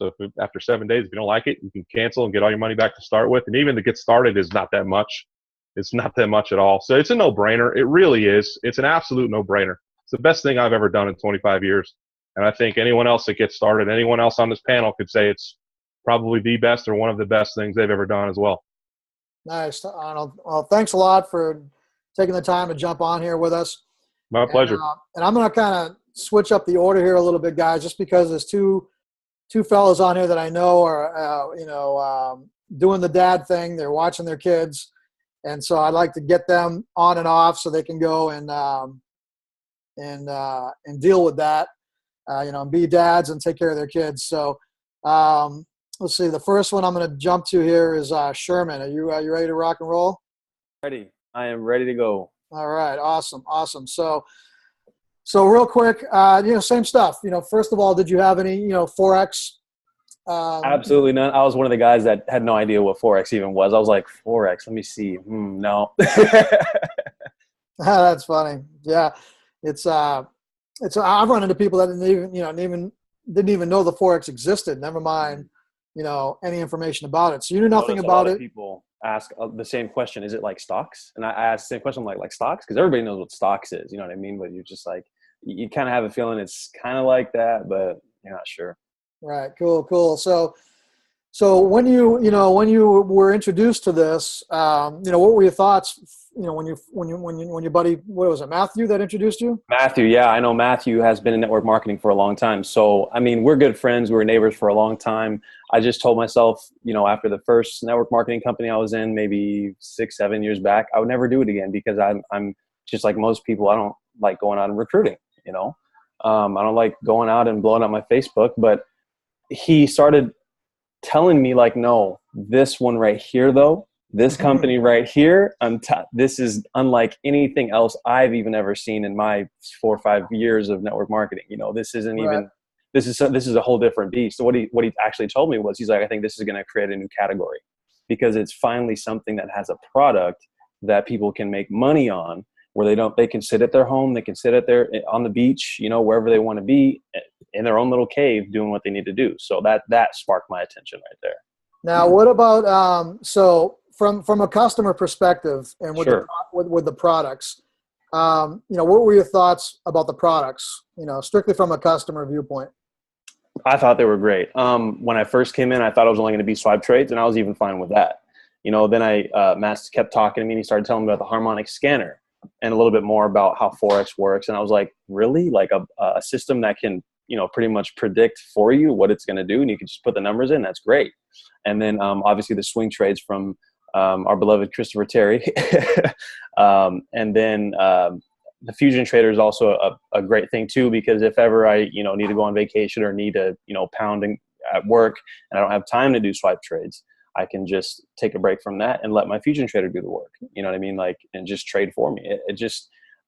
So after 7 days, if you don't like it, you can cancel and get all your money back to start with. And even to get started is not that much. It's not that much at all. So it's a no-brainer. It really is. It's an absolute no-brainer. It's the best thing I've ever done in 25 years. And I think anyone else that gets started, anyone else on this panel could say it's probably the best or one of the best things they've ever done as well. Nice, Arnold. Well, thanks a lot for taking the time to jump on here with us. My pleasure. And I'm going to kind of switch up the order here a little bit, guys, just because there's two fellows on here that I know are, doing the dad thing. They're watching their kids. And so I'd like to get them on and off so they can go and deal with that, and be dads and take care of their kids. So let's see. The first one I'm going to jump to here is Sherman. Are you ready to rock and roll? Ready. I am ready to go. All right. Awesome. So real quick, same stuff. First of all, did you have any, Forex? Absolutely none. I was one of the guys that had no idea what Forex even was. I was like, Forex, let me see. No. That's funny. Yeah. It's I've run into people that didn't even know the Forex existed. Never mind, any information about it. So you knew nothing about it. People ask the same question. Is it like stocks? And I asked the same question, like stocks? Because everybody knows what stocks is. You know what I mean? But you're just like, you kind of have a feeling it's kind of like that, but you're not sure. Right. Cool. So when you were introduced to this, what were your thoughts? When your buddy, what was it, Matthew, that introduced you? Matthew, yeah, I know Matthew has been in network marketing for a long time. So, I mean, we're good friends. We were neighbors for a long time. I just told myself, after the first network marketing company I was in, maybe 6-7 years back, I would never do it again because I'm just like most people. I don't like going out and recruiting. I don't like going out and blowing up my Facebook, but he started telling me like, no, this one right here, though, this company right here, this is unlike anything else I've even ever seen in my 4 or 5 years of network marketing. This isn't even, this is a whole different beast. So what he actually told me was, he's like, I think this is going to create a new category because it's finally something that has a product that people can make money on. where they can sit at their home, they can sit on the beach, wherever they want to be in their own little cave doing what they need to do. So that sparked my attention right there. Now, what about so from a customer perspective and with Sure. with the products, what were your thoughts about the products? Strictly from a customer viewpoint. I thought they were great. When I first came in, I thought it was only going to be swipe trades, and I was even fine with that. Then Matt kept talking to me, and he started telling me about the harmonic scanner and a little bit more about how Forex works. And I was like, really? Like a system that can, pretty much predict for you what it's going to do, and you can just put the numbers in? That's great. And then obviously the swing trades from our beloved Christopher Terry. And then the fusion trader is also a great thing too, because if ever I, need to go on vacation or need to, pounding at work and I don't have time to do swipe trades, I can just take a break from that and let my fusion trader do the work. You know what I mean? And just trade for me.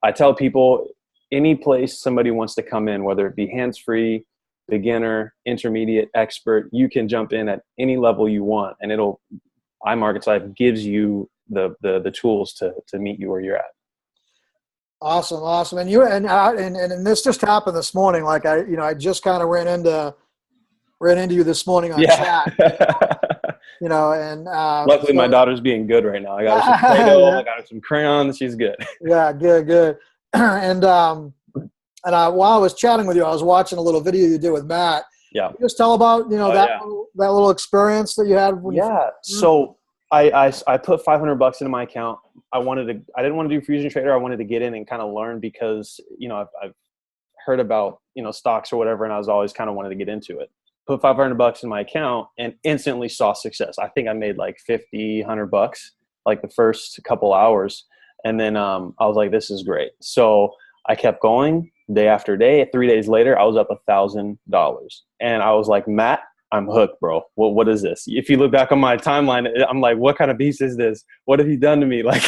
I tell people, any place somebody wants to come in, whether it be hands-free, beginner, intermediate, expert, you can jump in at any level you want, and iMarkets Live gives you the tools to meet you where you're at. Awesome. And this just happened this morning. Like I just kind of ran into you this morning on chat. Luckily my daughter's being good right now. I got her some Play-Doh, I got her some crayons. She's good. Yeah, good. And while I was chatting with you, I was watching a little video you did with Matt. Yeah. Can you just tell about that little experience that you had. So I put $500 into my account. I didn't want to do Fusion Trader. I wanted to get in and kind of learn because, I've heard about, stocks or whatever, and I was always kind of wanted to get into it. Put $500 in my account and instantly saw success. I think I made like $100 like the first couple hours. And then I was like, this is great. So I kept going day after day. 3 days later, I was up $1,000. And I was like, Matt, I'm hooked, bro. What is this? If you look back on my timeline, I'm like, what kind of beast is this? What have you done to me? Like,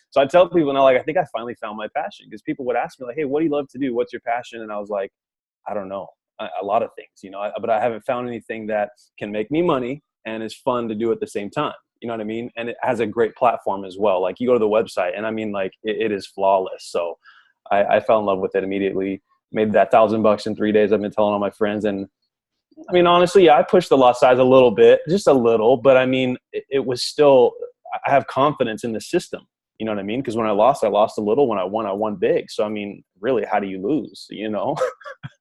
so I tell people now, like, I think I finally found my passion, because people would ask me like, hey, what do you love to do? What's your passion? And I was like, I don't know. A lot of things, but I haven't found anything that can make me money and is fun to do at the same time. You know what I mean? And it has a great platform as well. Like, you go to the website and it is flawless. So I fell in love with it immediately, made that $1,000 in 3 days. I've been telling all my friends. And honestly, I pushed the lot size a little bit, just a little, but it was still, I have confidence in the system. You know what I mean? Because when I lost a little. When I won big. So, really, how do you lose,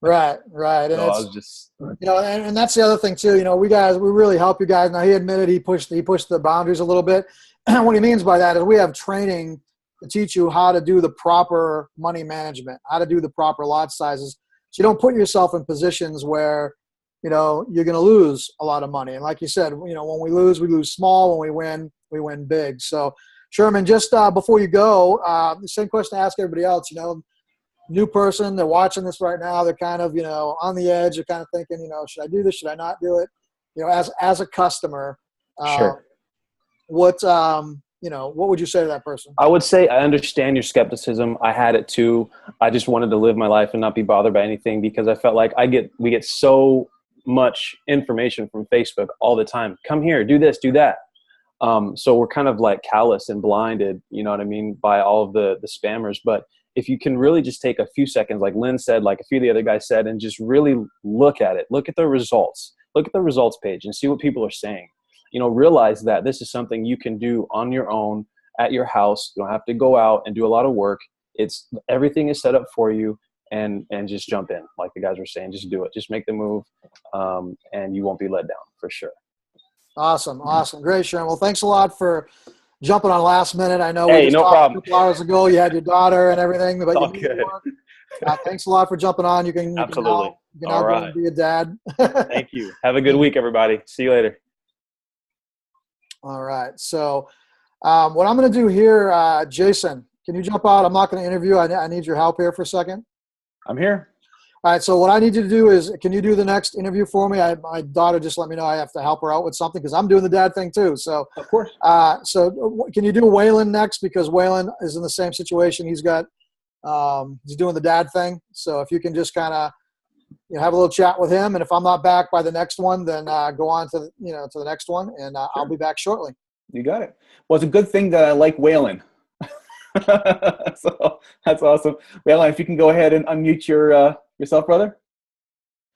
Right. And so I was just, and that's the other thing too. We really help you guys. Now, he admitted he pushed the boundaries a little bit. And what he means by that is we have training to teach you how to do the proper money management, how to do the proper lot sizes, so you don't put yourself in positions where, you're going to lose a lot of money. And like you said, when we lose small. When we win big. So, Sherman, just before you go, the same question I ask everybody else. New person, they're watching this right now. They're kind of, on the edge. They're kind of thinking, should I do this? Should I not do it? As a customer, sure. What would you say to that person? I would say I understand your skepticism. I had it too. I just wanted to live my life and not be bothered by anything, because I felt like we get so much information from Facebook all the time. Come here, do this, do that. So we're kind of like callous and blinded, by all of the spammers. But if you can really just take a few seconds, like Lynn said, like a few of the other guys said, and just really look at it, look at the results page and see what people are saying, realize that this is something you can do on your own at your house. You don't have to go out and do a lot of work. Everything is set up for you, and just jump in. Like the guys were saying, just do it, just make the move. And you won't be let down for sure. Awesome. Great, Sherman. Well, thanks a lot for jumping on last minute. I know we just talked a couple hours ago. You had your daughter and everything, but all good. Thanks a lot for jumping on. You can absolutely. You can now go and be a dad. Thank you. Have a good week, everybody. See you later. All right. So, what I'm going to do here, Jason, can you jump out? I'm not going to interview. I need your help here for a second. I'm here. All right, so what I need you to do is, can you do the next interview for me? My daughter just let me know I have to help her out with something, because I'm doing the dad thing too. So, of course. So can you do Waylon next? Because Waylon is in the same situation. He's got, he's doing the dad thing. So if you can just kind of, have a little chat with him, and if I'm not back by the next one, then go on to to the next one, and Sure. I'll be back shortly. You got it. Well, it's a good thing that I like Waylon. So that's awesome. Waylon, if you can go ahead and unmute yourself, brother.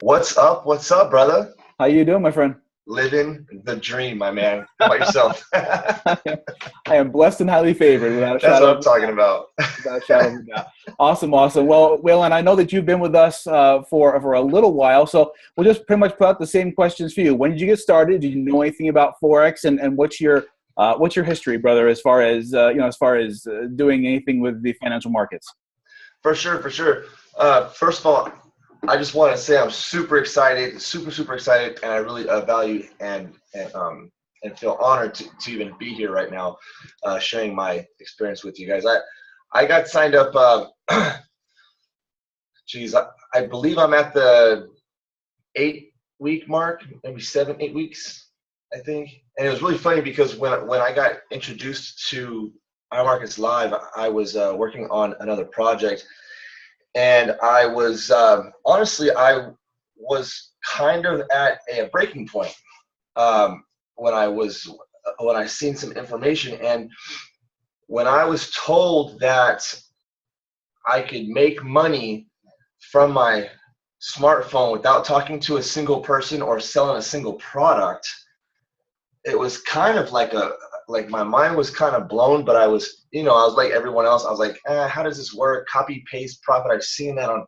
What's up? What's up, brother? How you doing, my friend? Living the dream, my man. How about yourself? I am blessed and highly favored. That's what I'm talking about. Without a shadow of a doubt. Awesome. Well, Waylon, I know that you've been with us for a little while, so we'll just pretty much put out the same questions for you. When did you get started? Did you know anything about Forex, and what's your history, brother, as far as doing anything with the financial markets? For sure. First of all, I just want to say I'm super excited, super excited, and I really value and feel honored to even be here right now, sharing my experience with you guys. I got signed up. I believe I'm at the 8-week mark, maybe 7-8 weeks, I think. And it was really funny because when I got introduced to iMarkets Live, I was working on another project. And I was, honestly, I was kind of at a breaking point when I seen some information. And when I was told that I could make money from my smartphone without talking to a single person or selling a single product, it was kind of like my mind was kind of blown, but I was like everyone else. I was like, how does this work? Copy, paste, profit. I've seen that on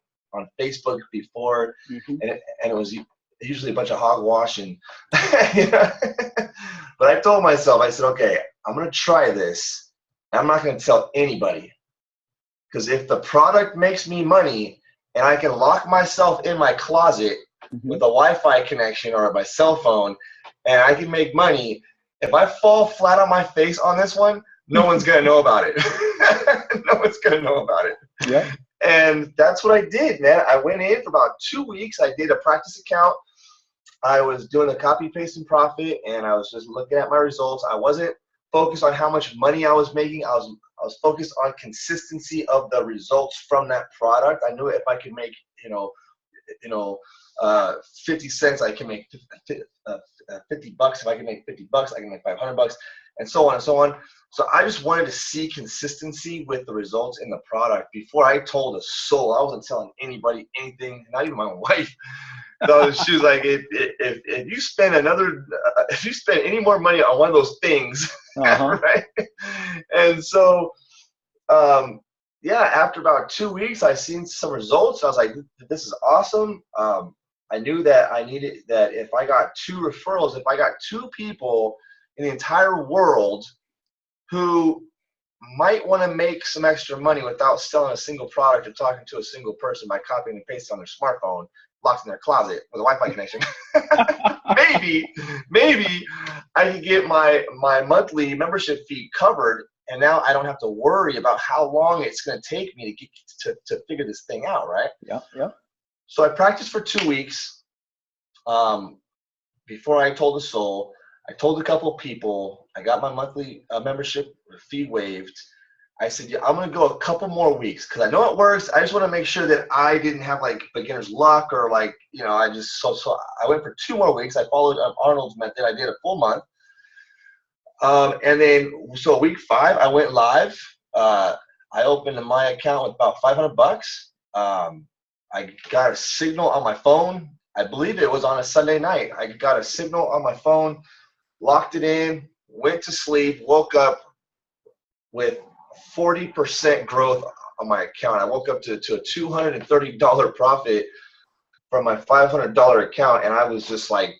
Facebook before, and it was usually a bunch of hogwash. And but I told myself, I said, okay, I'm going to try this. I'm not going to tell anybody, because if the product makes me money and I can lock myself in my closet with a Wi-Fi connection or my cell phone, and I can make money, if I fall flat on my face on this one, no one's going to know about it. No one's going to know about it. Yeah. And that's what I did, man. I went in for about 2 weeks. I did a practice account. I was doing the copy, paste, and profit, and I was just looking at my results. I wasn't focused on how much money I was making. I was focused on consistency of the results from that product. I knew if I could make, 50 cents, I can make $50. If I can make $50, I can make $500, and so on and so on. So I just wanted to see consistency with the results in the product before I told a soul. I wasn't telling anybody anything, not even my wife. So she was like, if you spend any more money on one of those things, right? And so, after about 2 weeks, I seen some results. I was like, this is awesome. I knew that I needed that if I got 2 referrals, if I got 2 people in the entire world who might want to make some extra money without selling a single product or talking to a single person by copying and pasting on their smartphone, locked in their closet with a Wi-Fi connection, maybe I can get my monthly membership fee covered, and now I don't have to worry about how long it's going to take me to figure this thing out, right? Yeah. So I practiced for 2 weeks before I told a soul. I told a couple of people. I got my monthly membership fee waived. I said, I'm going to go a couple more weeks because I know it works. I just want to make sure that I didn't have like beginner's luck or like, so I went for 2 more weeks. I followed Arnold's method. I did a full month. And then, so week 5, I went live. I opened my account with about $500. I got a signal on my phone. I believe it was on a Sunday night. I got a signal on my phone, locked it in, went to sleep, woke up with 40% growth on my account. I woke up to a $230 profit from my $500 account, and I was just like,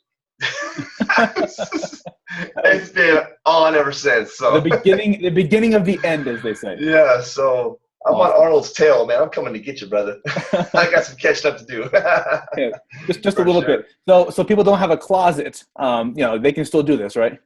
it's been on ever since. So the beginning of the end, as they say. Yeah. So I'm on Arnold's tail, man. I'm coming to get you, brother. I got some catching up to do. Yeah, just a little bit. So people don't have a closet. They can still do this, right?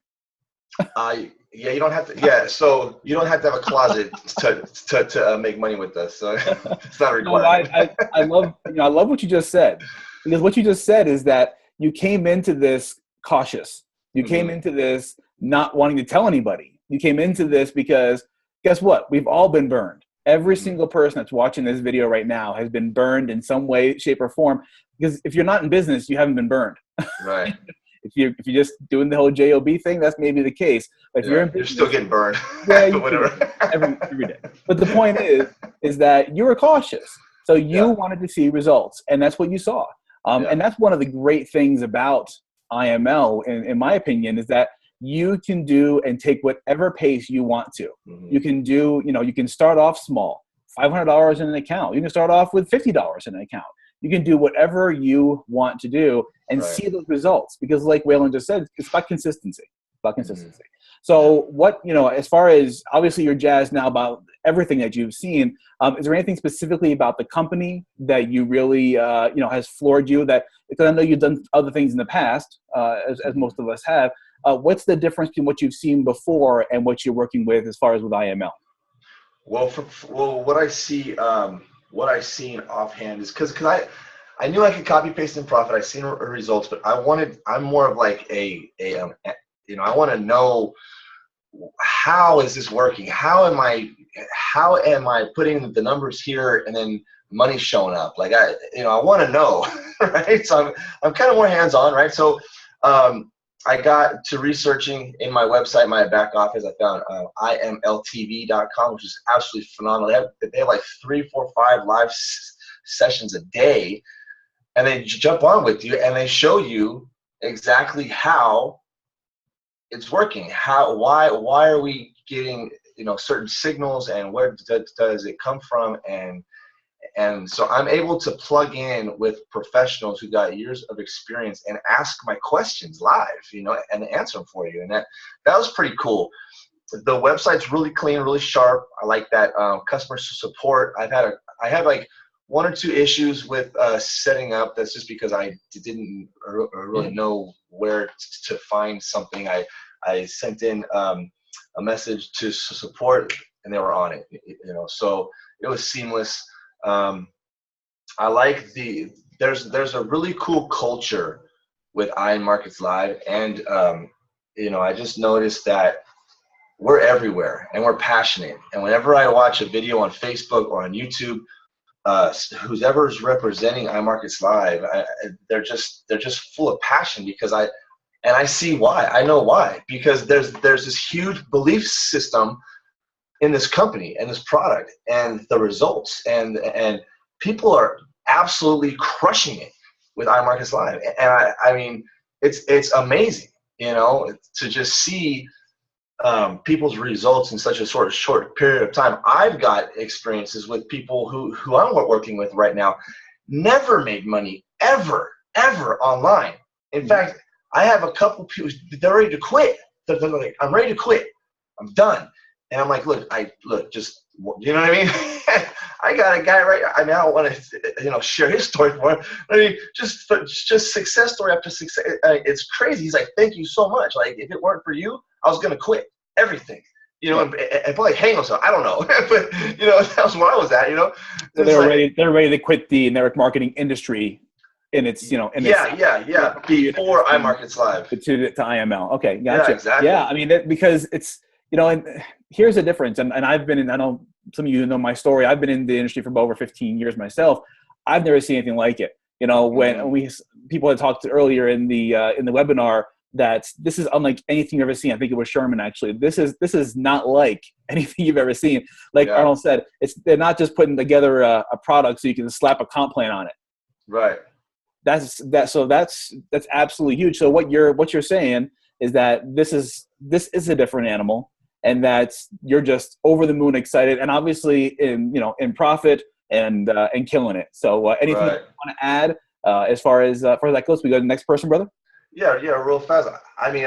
Yeah, you don't have to. Yeah, so you don't have to have a closet to make money with us. So it's not a requirement. I love what you just said, because what you just said is that you came into this cautious. You came into this not wanting to tell anybody. You came into this because guess what? We've all been burned. Every single person that's watching this video right now has been burned in some way, shape, or form. Because if you're not in business, you haven't been burned. Right. If you're just doing the whole job thing, that's maybe the case. But if you're in business, still getting burned. yeah, But whatever. every day. But the point is that you were cautious, so you wanted to see results, and that's what you saw. And that's one of the great things about IML, in my opinion, is that you can do and take whatever pace you want to. Mm-hmm. You can do, you can start off small, $500 in an account. You can start off with $50 in an account. You can do whatever you want to do and see those results, because like Waylon just said, it's about consistency. Mm-hmm. So what, as far as, obviously you're jazzed now about everything that you've seen, is there anything specifically about the company that you really, has floored you? That, because I know you've done other things in the past, as most of us have. What's the difference between what you've seen before and what you're working with as far as with IML? Well, what I see, what I've seen offhand is because I knew I could copy paste and profit. I've seen results, but I'm more of like I want to know, how is this working? How am I putting the numbers here and then money showing up? Like I want to know, right? So I'm kind of more hands-on, right? So I got to researching in my website, my back office. I found IMLTV.com, which is absolutely phenomenal. They have like 3, 4, 5 live sessions a day, and they jump on with you and they show you exactly how it's working. Why are we getting certain signals, and where does it come from? And so I'm able to plug in with professionals who got years of experience and ask my questions live, and answer them for you. And that was pretty cool. The website's really clean, really sharp. I like that. Customer support. I had like 1 or 2 issues with setting up. That's just because I didn't really know where to find something. I sent in a message to support, and they were on it. So it was seamless. I like there's a really cool culture with iMarkets Live, and I just noticed that we're everywhere and we're passionate. And whenever I watch a video on Facebook or on YouTube, whoever's representing iMarkets Live, they're just full of passion, because I see why. I know why, because there's this huge belief system in this company and this product and the results, and people are absolutely crushing it with iMarkets Live. And I mean, it's amazing, to just see people's results in such a short period of time. I've got experiences with people who I'm working with right now, never made money ever online. In fact, I have a couple people, they're ready to quit. They're like, I'm ready to quit. I'm done. And I'm like, just, you know what I mean? I got a guy I don't want to, share his story for him. I mean, just success story after success. It's crazy. He's like, thank you so much. Like, if it weren't for you, I was going to quit everything, and probably hang myself. I don't know. But, that was where I was at, So they're ready to quit the network marketing industry in its, before iMarkets Live. To IML. Okay. Gotcha. Yeah, exactly. Yeah. I mean, because it's, and here's the difference. And I've been I know some of you know my story. I've been in the industry for over 15 years myself. I've never seen anything like it. When people had talked earlier in the webinar that this is unlike anything you've ever seen. I think it was Sherman, actually. This is not like anything you've ever seen. Like Arnold said, they're not just putting together a product so you can slap a comp plan on it. Right. That's absolutely huge. So what you're saying is that this is a different animal, and that you're just over the moon excited, and obviously in profit and killing it. So anything you want to add as far as that goes? We go to the next person, brother. Yeah, real fast. I mean,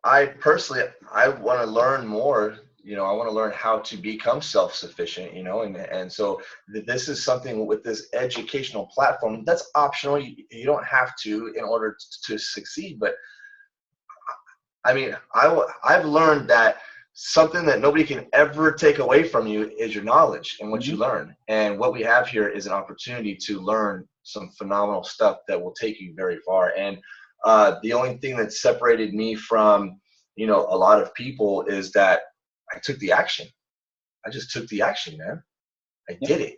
I personally, I want to learn more. I want to learn how to become self-sufficient, and so this is something with this educational platform that's optional. You don't have to in order to succeed. But I mean, I've learned that something that nobody can ever take away from you is your knowledge and what you learn. And what we have here is an opportunity to learn some phenomenal stuff that will take you very far. And the only thing that separated me from, a lot of people is that I took the action. I just took the action, man. I did it,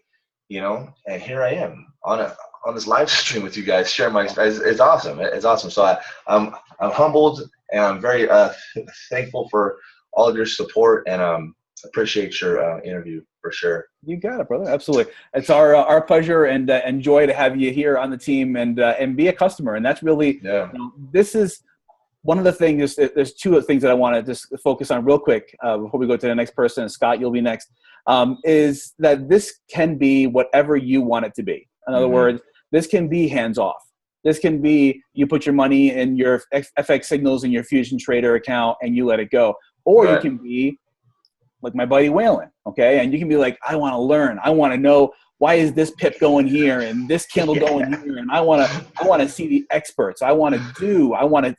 and here I am on on this live stream with you guys, sharing my experience. It's awesome. It's awesome. So I'm humbled, and I'm very thankful for all of your support, and appreciate your interview for sure. You got it, brother. Absolutely. It's our pleasure and joy to have you here on the team and be a customer. And that's really, this is one of the things. There's two things that I want to just focus on real quick before we go to the next person. Scott, you'll be next. Is that this can be whatever you want it to be. In other words, this can be hands off. This can be you put your money in your FX signals in your Fusion Trader account and you let it go. Or you can be like my buddy Waylon, okay? And you can be like, I want to learn. I want to know, why is this pip going here and this candle going here? And I want to see the experts. I want to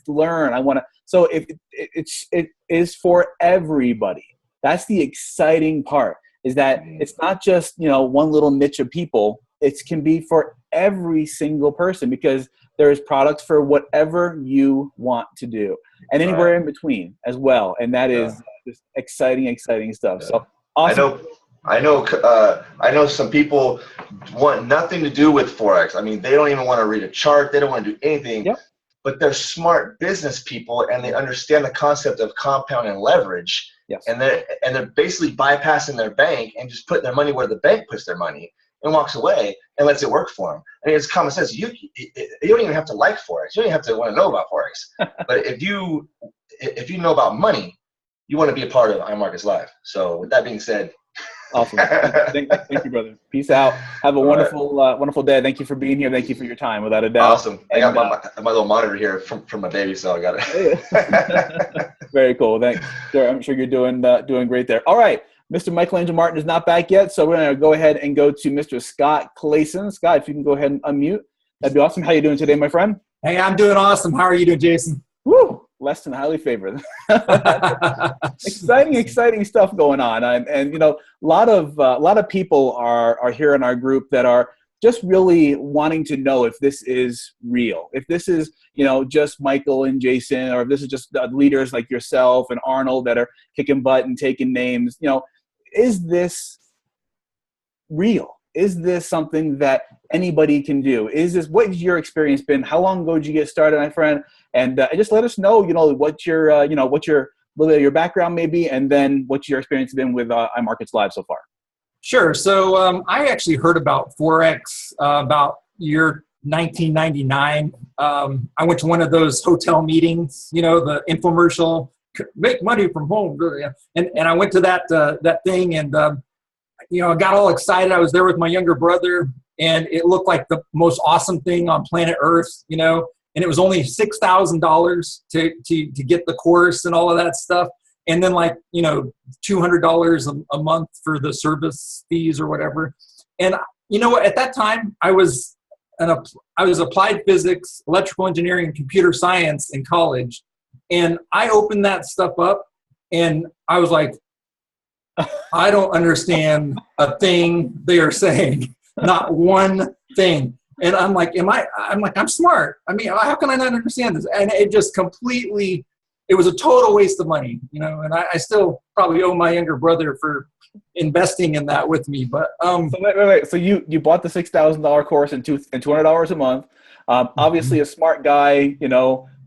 learn. So it is for everybody. That's the exciting part, is that it's not just, one little niche of people. It can be for every single person, because there's products for whatever you want to do, and anywhere in between as well. And that is just exciting stuff. Yeah. So awesome. I know some people want nothing to do with Forex. I mean, they don't even want to read a chart. They don't want to do anything. Yep. But they're smart business people, and they understand the concept of compound and leverage. Yes. And they're basically bypassing their bank and just putting their money where the bank puts their money, and walks away and lets it work for them. I mean, it's common sense. You don't even have to like Forex. You don't even have to want to know about Forex. But if you know about money, you want to be a part of iMarkets Live. So with that being said, awesome. Thank you, brother. Peace out. Have a wonderful day. Thank you for being here. Thank you for your time, without a doubt. Awesome. I got my little monitor here from my baby, so I got it. Very cool. Thanks. Sure, I'm sure you're doing great there. All right. Mr. Michelangelo Martin is not back yet, so we're going to go ahead and go to Mr. Scott Clayson. Scott, if you can go ahead and unmute, that'd be awesome. How you doing today, my friend? Hey, I'm doing awesome. How are you doing, Jason? Woo! Less than highly favored. exciting stuff going on, and a lot of people are here in our group that are just really wanting to know if this is real, if this is just Michael and Jason, or if this is just leaders like yourself and Arnold that are kicking butt and taking names. Is this real? Is this something that anybody can do? What has your experience been? How long ago did you get started, my friend? And just let us know, what your background may be, and then what your experience has been with iMarkets Live so far. Sure. So I actually heard about Forex about year 1999. I went to one of those hotel meetings, the infomercial, make money from home. And I went to that thing, and I got all excited. I was there with my younger brother, and it looked like the most awesome thing on planet Earth, and it was only $6,000 to get the course and all of that stuff. And then $200 a month for the service fees or whatever. And at that time I was applied physics, electrical engineering, and computer science in college. And I opened that stuff up, and I was like, I don't understand a thing they are saying, not one thing. And I'm like, I'm smart. I mean, how can I not understand this? And it just completely, it was a total waste of money, and I still probably owe my younger brother for investing in that with me. But so wait. So you bought the $6,000 course and $200 a month. Obviously a smart guy,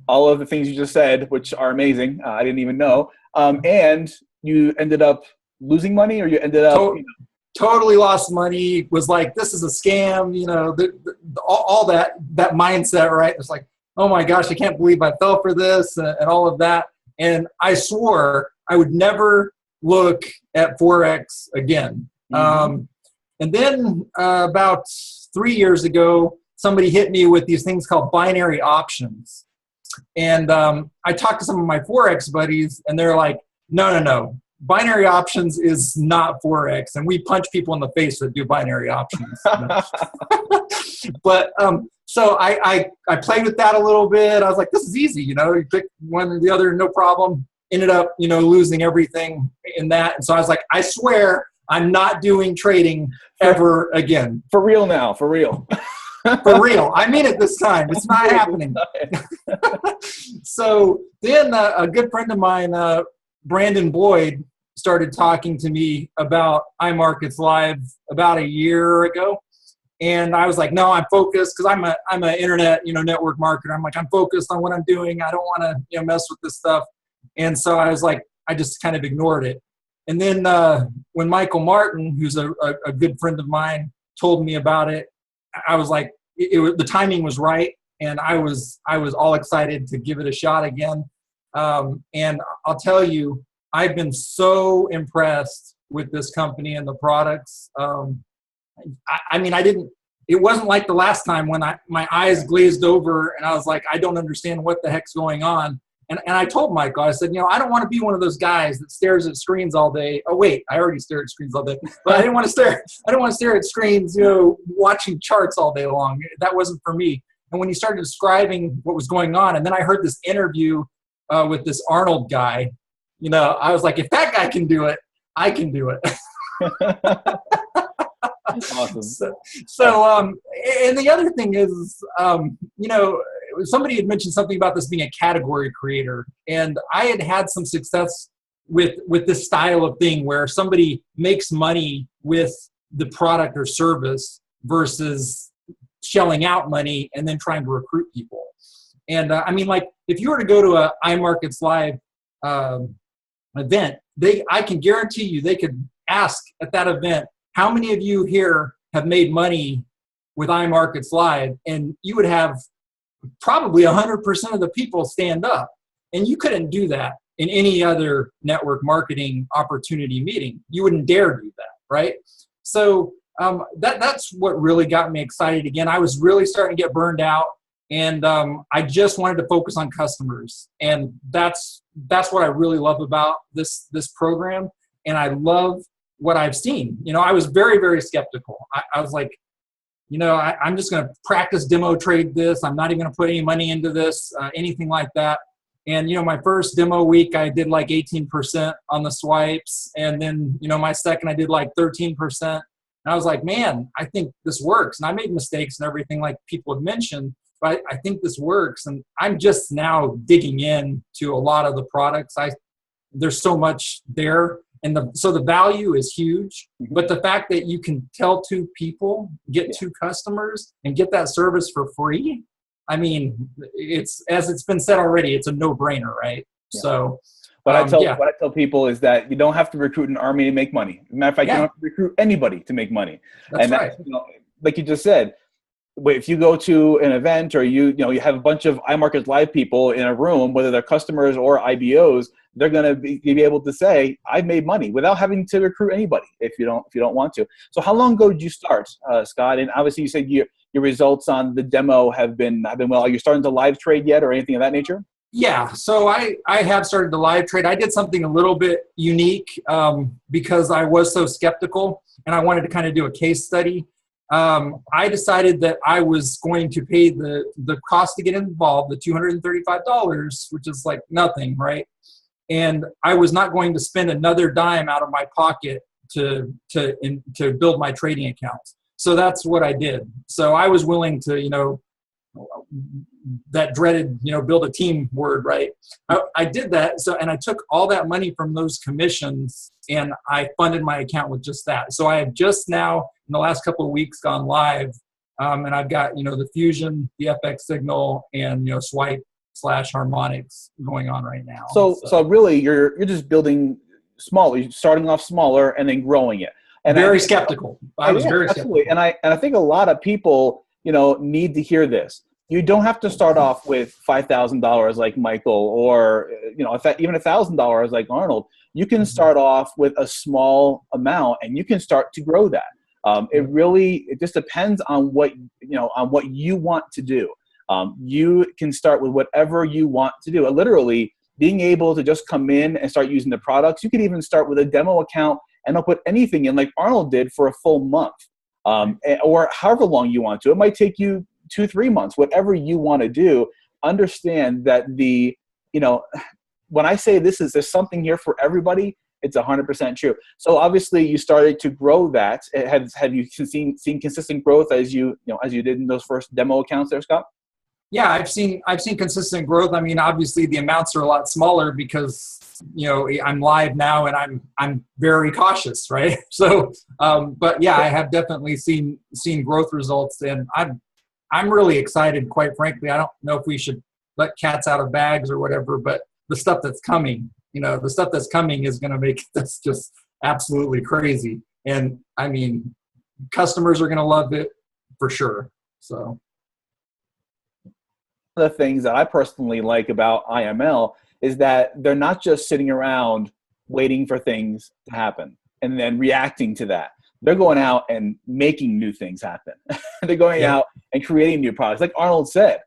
all of the things you just said, which are amazing. I didn't even know. And you ended up losing money, or you ended up totally lost money, was like, this is a scam, all that mindset, right? It's like, oh my gosh, I can't believe I fell for this, and all of that. And I swore I would never look at Forex again. And then about 3 years ago, somebody hit me with these things called binary options. And I talked to some of my Forex buddies, and they're like, no. Binary options is not Forex, and we punch people in the face that do binary options. But so I played with that a little bit. I was like, this is easy, you pick one or the other, no problem. Ended up, losing everything in that. And so I was like, I swear I'm not doing trading ever again. For real now, for real. For real. I mean it this time. It's not happening. So then a good friend of mine, Brandon Boyd, started talking to me about iMarkets Live about a year ago. And I was like, no, I'm focused, because I'm an internet, network marketer. I'm like, I'm focused on what I'm doing. I don't want to, mess with this stuff. And so I was like, I just kind of ignored it. And then when Michael Martin, who's a good friend of mine, told me about it, I was like, the timing was right. And I was all excited to give it a shot again. And I'll tell you, I've been so impressed with this company and the products. It wasn't like the last time when my eyes glazed over and I was like, I don't understand what the heck's going on. And I told Michael, I said, I don't want to be one of those guys that stares at screens all day. Oh, wait, I already stare at screens all day. But I didn't want to stare at screens, watching charts all day long. That wasn't for me. And when he started describing what was going on, and then I heard this interview with this Arnold guy, I was like, if that guy can do it, I can do it. Awesome. So, and the other thing is, somebody had mentioned something about this being a category creator, and I had some success with this style of thing where somebody makes money with the product or service versus shelling out money and then trying to recruit people. And if you were to go to a iMarkets Live event, I can guarantee you they could ask at that event, how many of you here have made money with iMarkets Live? And you would have probably 100% of the people stand up. And you couldn't do that in any other network marketing opportunity meeting. You wouldn't dare do that, right? So that's what really got me excited again. I was really starting to get burned out, and I just wanted to focus on customers. And that's what I really love about this program. And I love what I've seen. I was very, very skeptical. I was like, I'm just going to practice demo trade this. I'm not even going to put any money into this, anything like that. And, my first demo week, I did like 18% on the swipes. And then, my second, I did like 13%. And I was like, man, I think this works. And I made mistakes and everything like people have mentioned, but I think this works. And I'm just now digging in to a lot of the products. There's so much there. And so the value is huge, but the fact that you can tell two people, get two customers, and get that service for free, it's, as it's been said already, it's a no-brainer, right? Yeah. So what I tell people is that you don't have to recruit an army to make money. As a matter of fact, you don't have to recruit anybody to make money. That's right. Like you just said, if you go to an event or you have a bunch of iMarkets Live people in a room, whether they're customers or IBOs, they're going to be able to say, I've made money without having to recruit anybody if you don't want to. So how long ago did you start, Scott? And obviously you said your results on the demo have been well. Are you starting to live trade yet or anything of that nature? Yeah, so I have started to live trade. I did something a little bit unique because I was so skeptical and I wanted to kind of do a case study. I decided that I was going to pay the cost to get involved, the $235, which is like nothing, right? And I was not going to spend another dime out of my pocket to build my trading accounts. So that's what I did. So I was willing to, that dreaded, build a team word, right? I did that. So, and I took all that money from those commissions and I funded my account with just that. So I have just now in the last couple of weeks gone live, and I've got, the Fusion, the FX Signal, and, Swipe/Harmonics going on right now. So really you're just building smaller, you're starting off smaller and then growing it. And very skeptical. I was very skeptical. And I think a lot of people, need to hear this. You don't have to start off with $5,000 like Michael or, even $1,000 like Arnold. You can start off with a small amount and you can start to grow that. It just depends on what you want to do. You can start with whatever you want to do. Literally being able to just come in and start using the products. You can even start with a demo account and not put anything in like Arnold did for a full month, or however long you want to. It might take you 2-3 months, whatever you want to do. Understand that when I say there's something here for everybody, it's 100% true. So obviously you started to grow that. Have you seen consistent growth as you did in those first demo accounts there, Scott? Yeah, I've seen consistent growth. I mean, obviously the amounts are a lot smaller because I'm live now and I'm very cautious, right? So, but yeah, I have definitely seen growth results, and I'm really excited. Quite frankly, I don't know if we should let cats out of bags or whatever, but the stuff that's coming, the stuff that's coming is going to make this just absolutely crazy. And I mean, customers are going to love it for sure. So. One of the things that I personally like about IML is that they're not just sitting around waiting for things to happen and then reacting to that. They're going out and making new things happen. They're going out and creating new products. Like Arnold said,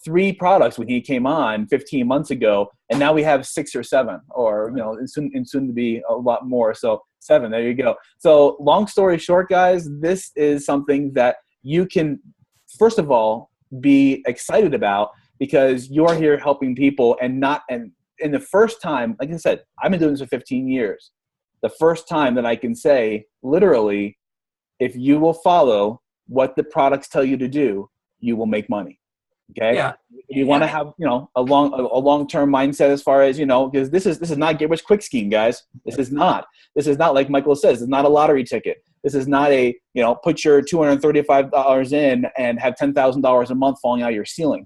3 products when he came on 15 months ago, and now we have 6 or 7, or and soon to be a lot more. So 7, there you go. So long story short, guys, this is something that you can, first of all, be excited about, because you're here helping people, and in the first time, like I said, I've been doing this for 15 years. The first time that I can say, literally, if you will follow what the products tell you to do, you will make money. Okay. Yeah. You want to have, a long-term mindset as far as, because this is not get rich quick scheme, guys. This is not like Michael says, it's not a lottery ticket. This is not a, put your $235 in and have $10,000 a month falling out of your ceiling.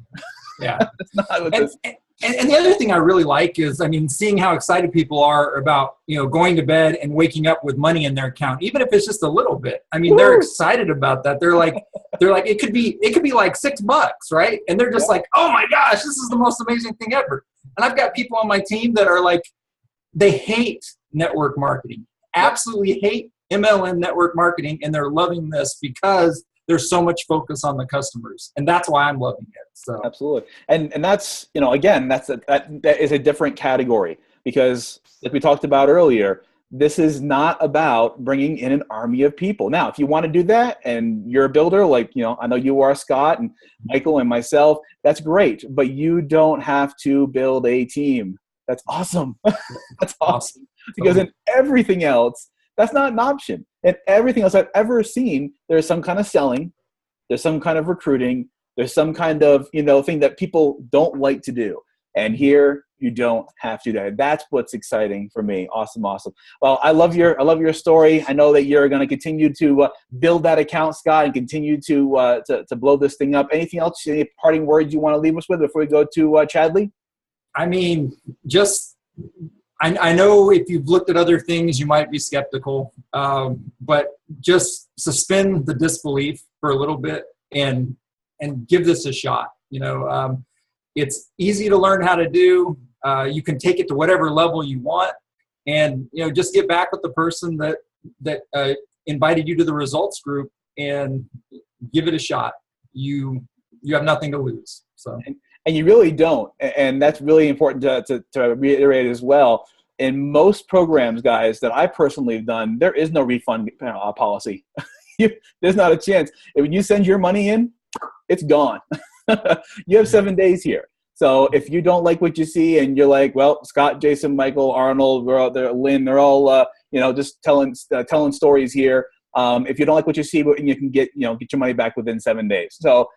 Yeah. That's not what this is. And the other thing I really like is, seeing how excited people are about, going to bed and waking up with money in their account, even if it's just a little bit. They're excited about that. They're like, it could be like $6, right? And they're just like, oh my gosh, this is the most amazing thing ever. And I've got people on my team that are like, they hate network marketing, absolutely hate MLM network marketing, and they're loving this because there's so much focus on the customers, and that's why I'm loving it. So absolutely, and that's again, that is a different category, because like we talked about earlier, this is not about bringing in an army of people. Now, if you want to do that and you're a builder, like I know you are, Scott and Michael and myself, that's great, but you don't have to build a team. That's awesome. That's awesome, because in everything else, that's not an option. And everything else I've ever seen, there's some kind of selling, there's some kind of recruiting, there's some kind of, thing that people don't like to do. And here you don't have to do that. That's what's exciting for me. Awesome. Well, I love your story. I know that you're going to continue to build that account, Scott, and continue to blow this thing up. Anything else, any parting words you want to leave us with before we go to Chadli? I know if you've looked at other things, you might be skeptical, but just suspend the disbelief for a little bit and give this a shot. It's easy to learn how to do. You can take it to whatever level you want, and just get back with the person that invited you to the results group and give it a shot. You have nothing to lose. So. And you really don't. And that's really important to reiterate as well. In most programs, guys, that I personally have done, there is no refund policy. There's not a chance. If you send your money in, it's gone. You have 7 days here. So if you don't like what you see and you're like, well, Scott, Jason, Michael, Arnold, we're out there, Lynn, they're all, just telling stories here. If you don't like what you see, you can get your money back within 7 days. So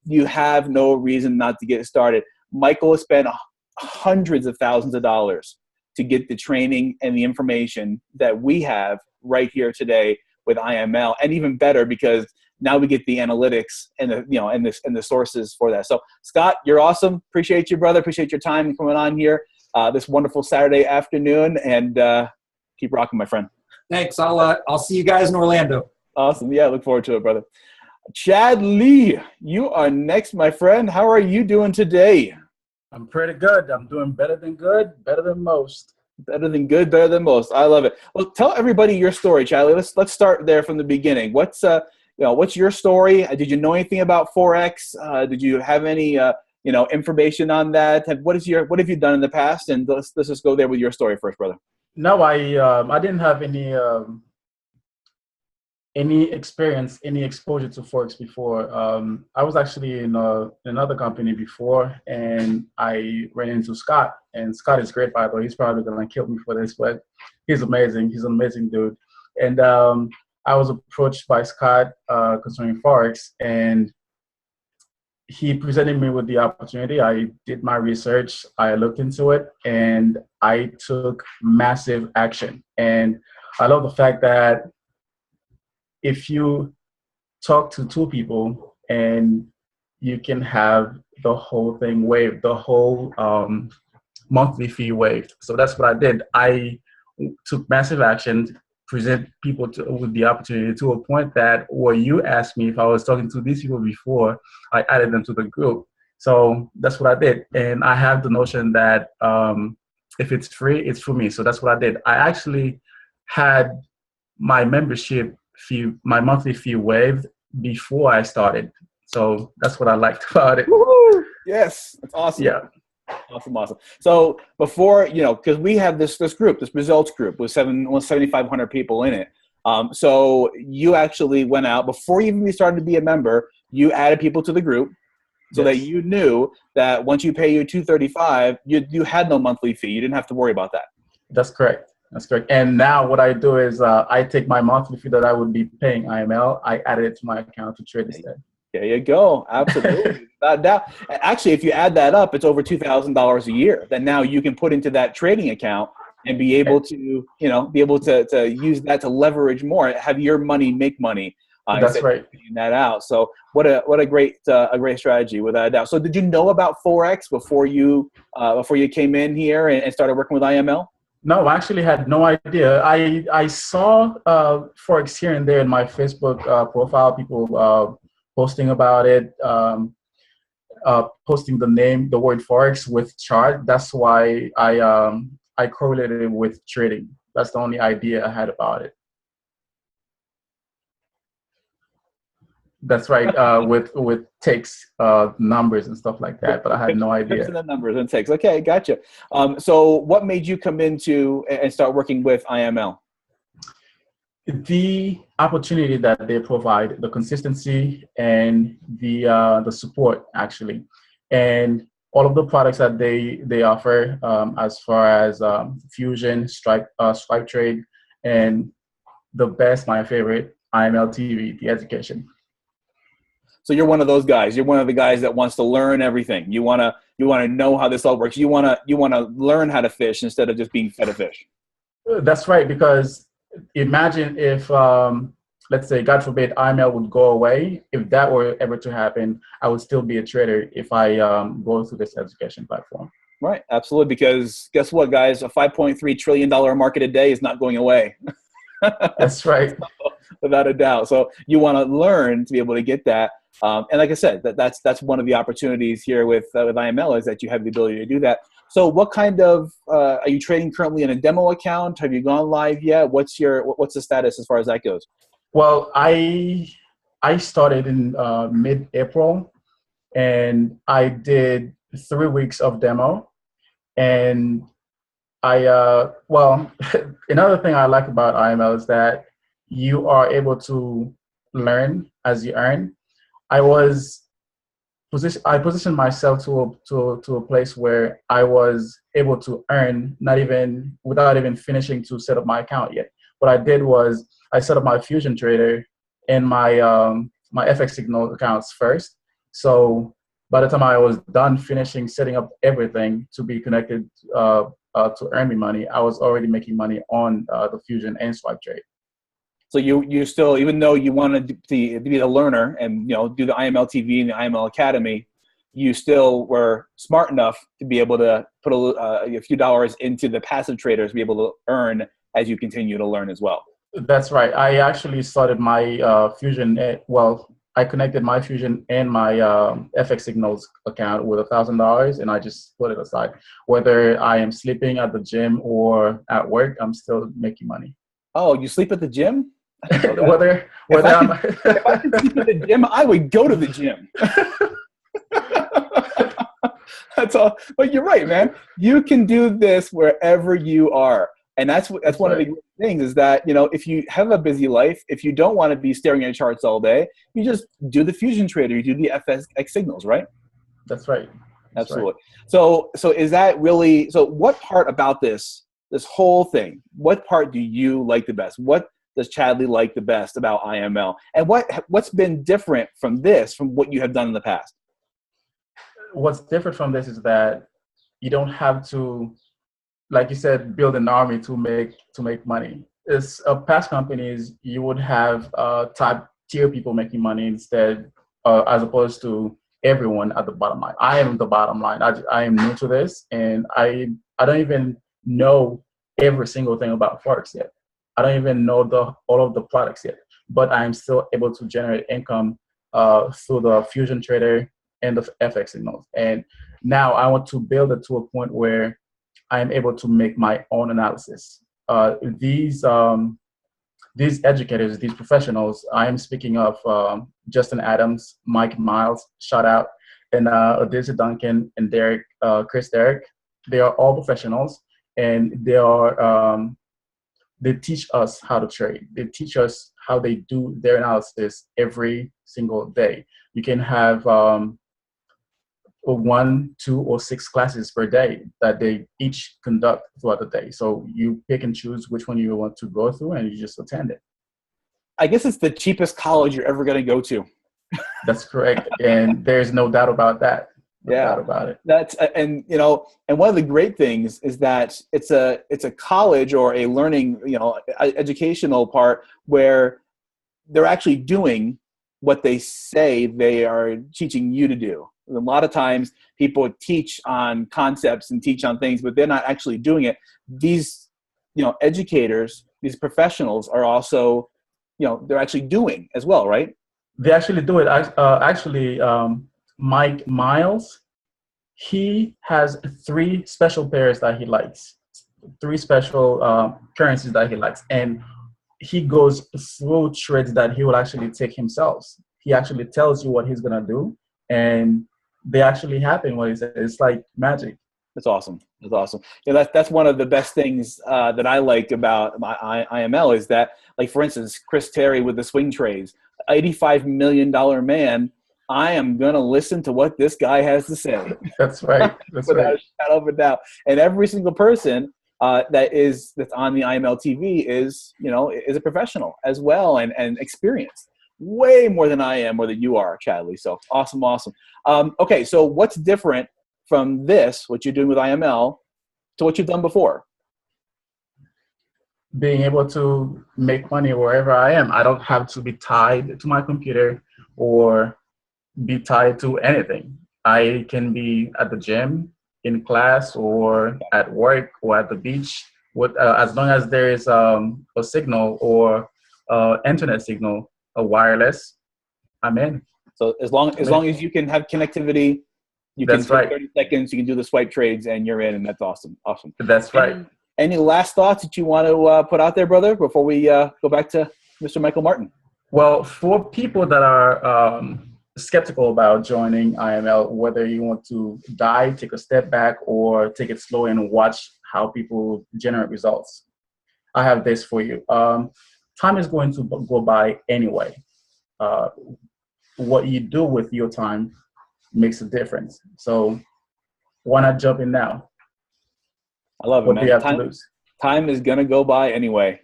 you have no reason not to get started. Michael has spent hundreds of thousands of dollars to get the training and the information that we have right here today with IML, and even better because now we get the analytics and the sources for that. So Scott, you're awesome. Appreciate you, brother. Appreciate your time coming on here this wonderful Saturday afternoon, and keep rocking, my friend. Thanks. I'll see you guys in Orlando. Awesome. Yeah, look forward to it, brother. Chadli, you are next, my friend. How are you doing today? I'm pretty good. I'm doing better than good, better than most. Better than good, better than most. I love it. Well, tell everybody your story, Chadli. Let's start there from the beginning. What's your story? Did you know anything about Forex? Did you have any information on that? What have you done in the past? And let's just go there with your story first, brother. No, I didn't have any experience, any exposure to Forex before. I was actually in another company before, and I ran into Scott. And Scott is great, by the way. He's probably gonna kill me for this, but he's amazing. He's an amazing dude. And I was approached by Scott concerning Forex, and he presented me with the opportunity. I did my research, I looked into it, and I took massive action. And I love the fact that if you talk to two people and you can have the whole thing waived, the whole monthly fee waived. So that's what I did. I took massive action, present people with the opportunity to a point that where you asked me if I was talking to these people before, I added them to the group. So that's what I did. And I have the notion that if it's free, it's for me. So that's what I did. I actually had my membership fee, my monthly fee waived before I started. So that's what I liked about it. Woo-hoo! Yes, that's awesome. Yeah. Awesome. So before, because we have this group, this results group with 7,500 people in it. So you actually went out before you even started to be a member. You added people to the group so that you knew that once you pay your $235, you had no monthly fee. You didn't have to worry about that. That's correct. That's correct. And now what I do is I take my monthly fee that I would be paying IML, I added it to my account to trade instead. There you go. Absolutely. Actually, if you add that up, it's over $2,000 a year that now you can put into that trading account and be able to, to use that to leverage more, have your money make money. That's right. That out. So what a great strategy, without a doubt. So did you know about Forex before you came in here and started working with IML? No, I actually had no idea. I saw Forex here and there in my Facebook profile, people posting about it, posting the word Forex with chart. That's why I correlated it with trading. That's the only idea I had about it. That's right, with takes, numbers and stuff like that, but I had no idea. The numbers and takes. Okay, gotcha. So what made you come into and start working with IML? The opportunity that they provide, the consistency, and the support, actually, and all of the products that they offer, as far as Fusion, Stripe Trade, and the best, my favorite, IML TV, the education. So you're one of those guys. You're one of the guys that wants to learn everything. You wanna know how this all works. You wanna learn how to fish instead of just being fed a fish. That's right, because imagine if, let's say, God forbid, IML would go away. If that were ever to happen, I would still be a trader if I go through this education platform. Right, absolutely, because guess what, guys? A $5.3 trillion market a day is not going away. That's right. Without a doubt. So you want to learn to be able to get that. And like I said, that's one of the opportunities here with IML is that you have the ability to do that. So what kind of, are you trading currently in a demo account? Have you gone live yet? What's the status as far as that goes? Well, I started in mid-April, and I did 3 weeks of demo. And well, another thing I like about IML is that you are able to learn as you earn. I positioned myself to a place where I was able to earn without even finishing to set up my account yet. What I did was I set up my Fusion Trader and my my FX Signal accounts first. So by the time I was done finishing setting up everything to be connected to earn me money, I was already making money on the Fusion and Swipe Trade. So you still, even though you wanted to be a learner and do the IML TV and the IML Academy, you still were smart enough to be able to put a few dollars into the passive traders to be able to earn as you continue to learn as well. That's right. I actually started my Fusion. I connected my Fusion and my FX Signals account with $1,000, and I just put it aside. Whether I am sleeping at the gym or at work, I'm still making money. Oh, you sleep at the gym? whether if I could sleep at the gym, I would go to the gym. That's all. But you're right, man. You can do this wherever you are. And that's one of the things is that, if you have a busy life, if you don't want to be staring at charts all day, you just do the Fusion Trader, you do the FX Signals, right? That's right. Absolutely. Right. So is that really, so what part about this whole thing, what part do you like the best? What does Chadli like the best about IML? And what's been different from what you have done in the past? what's different from this is that you don't have to, like you said, build an army to make money. It's past companies, you would have top tier people making money instead, as opposed to everyone at the bottom line. I am the bottom line. I am new to this, and I don't even know every single thing about Forex yet. I don't even know all of the products yet, but I'm still able to generate income through the Fusion Trader and the FX signals. And now I want to build it to a point where I am able to make my own analysis. These educators, these professionals, I am speaking of Justin Adams, Mike Miles, shout out, and Odessa Duncan and Derek, Chris Derek. They are all professionals, and they teach us how to trade. They teach us how they do their analysis every single day. You can have 1, 2, or 6 classes per day that they each conduct throughout the day. So you pick and choose which one you want to go through, and you just attend it. I guess it's the cheapest college you're ever going to go to. That's correct, and there's no doubt about that. No doubt about it. That's and one of the great things is that it's a college or a learning educational part where they're actually doing what they say they are teaching you to do. A lot of times people teach on concepts and teach on things, but they're not actually doing it. These, educators, these professionals are also, they're actually doing as well, right? They actually do it. Mike Miles, he has 3 special pairs that he likes, 3 special currencies that he likes. And he goes through trades that he will actually take himself. He actually tells you what he's going to do, and they actually happen when he says. It's like magic. That's awesome. That's awesome. Yeah, that's one of the best things that I like about my IML is that, like, for instance, Chris Terry with the swing trades, $85 million man. I am going to listen to what this guy has to say. That's right. That's without a shadow of a doubt. And every single person that's on the IML TV is a professional as well and experienced. Way more than I am or than you are, Chadli. So awesome. Okay, so what's different from this, what you're doing with IML, to what you've done before? Being able to make money wherever I am. I don't have to be tied to my computer or be tied to anything. I can be at the gym, in class, or at work, or at the beach. As long as there is a signal or internet signal, a wireless, I'm in. So as long as you can have connectivity, you can take 30 seconds, you can do the swipe trades, and you're in, and that's awesome. That's right. Any last thoughts that you want to put out there, brother, before we go back to Mr. Michael Martin? Well, for people that are skeptical about joining IML, whether you want to dive, take a step back, or take it slow and watch how people generate results, I have this for you. Time is going to go by anyway. What you do with your time makes a difference. So why not jump in now? I love it, what man. Do you have to lose? Time is going to go by anyway,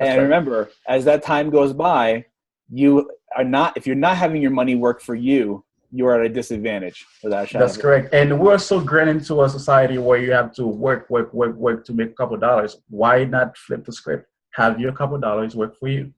remember, as that time goes by, if you're not having your money work for you, you are at a disadvantage. That's correct. And we're so great into a society where you have to work to make a couple of dollars. Why not flip the script? Have your couple of dollars work for you?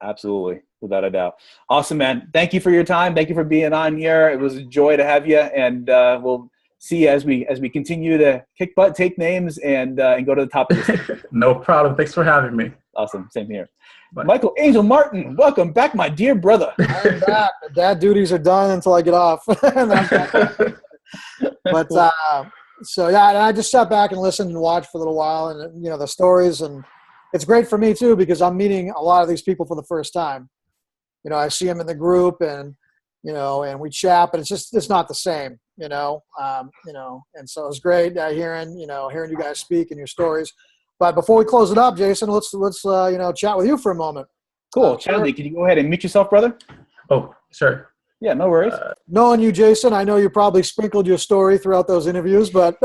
Absolutely, without a doubt. Awesome, man. Thank you for your time. Thank you for being on here. It was a joy to have you, and we'll see as we continue to kick butt, take names, and go to the top of this. No problem. Thanks for having me. Awesome. Same here. Bye. Michael Angel Martin, welcome back, my dear brother. I'm back. Dad duties are done until I get off. But so yeah, and I just sat back and listened and watched for a little while, and the stories, and it's great for me too because I'm meeting a lot of these people for the first time. I see them in the group, and and we chat, but it's not the same. And so it's great hearing you guys speak and your stories. But before we close it up, Jason, let's chat with you for a moment. Cool. Chadli, can you go ahead and mute yourself, brother? Oh, sure. Yeah, no worries. Knowing you, Jason, I know you probably sprinkled your story throughout those interviews, but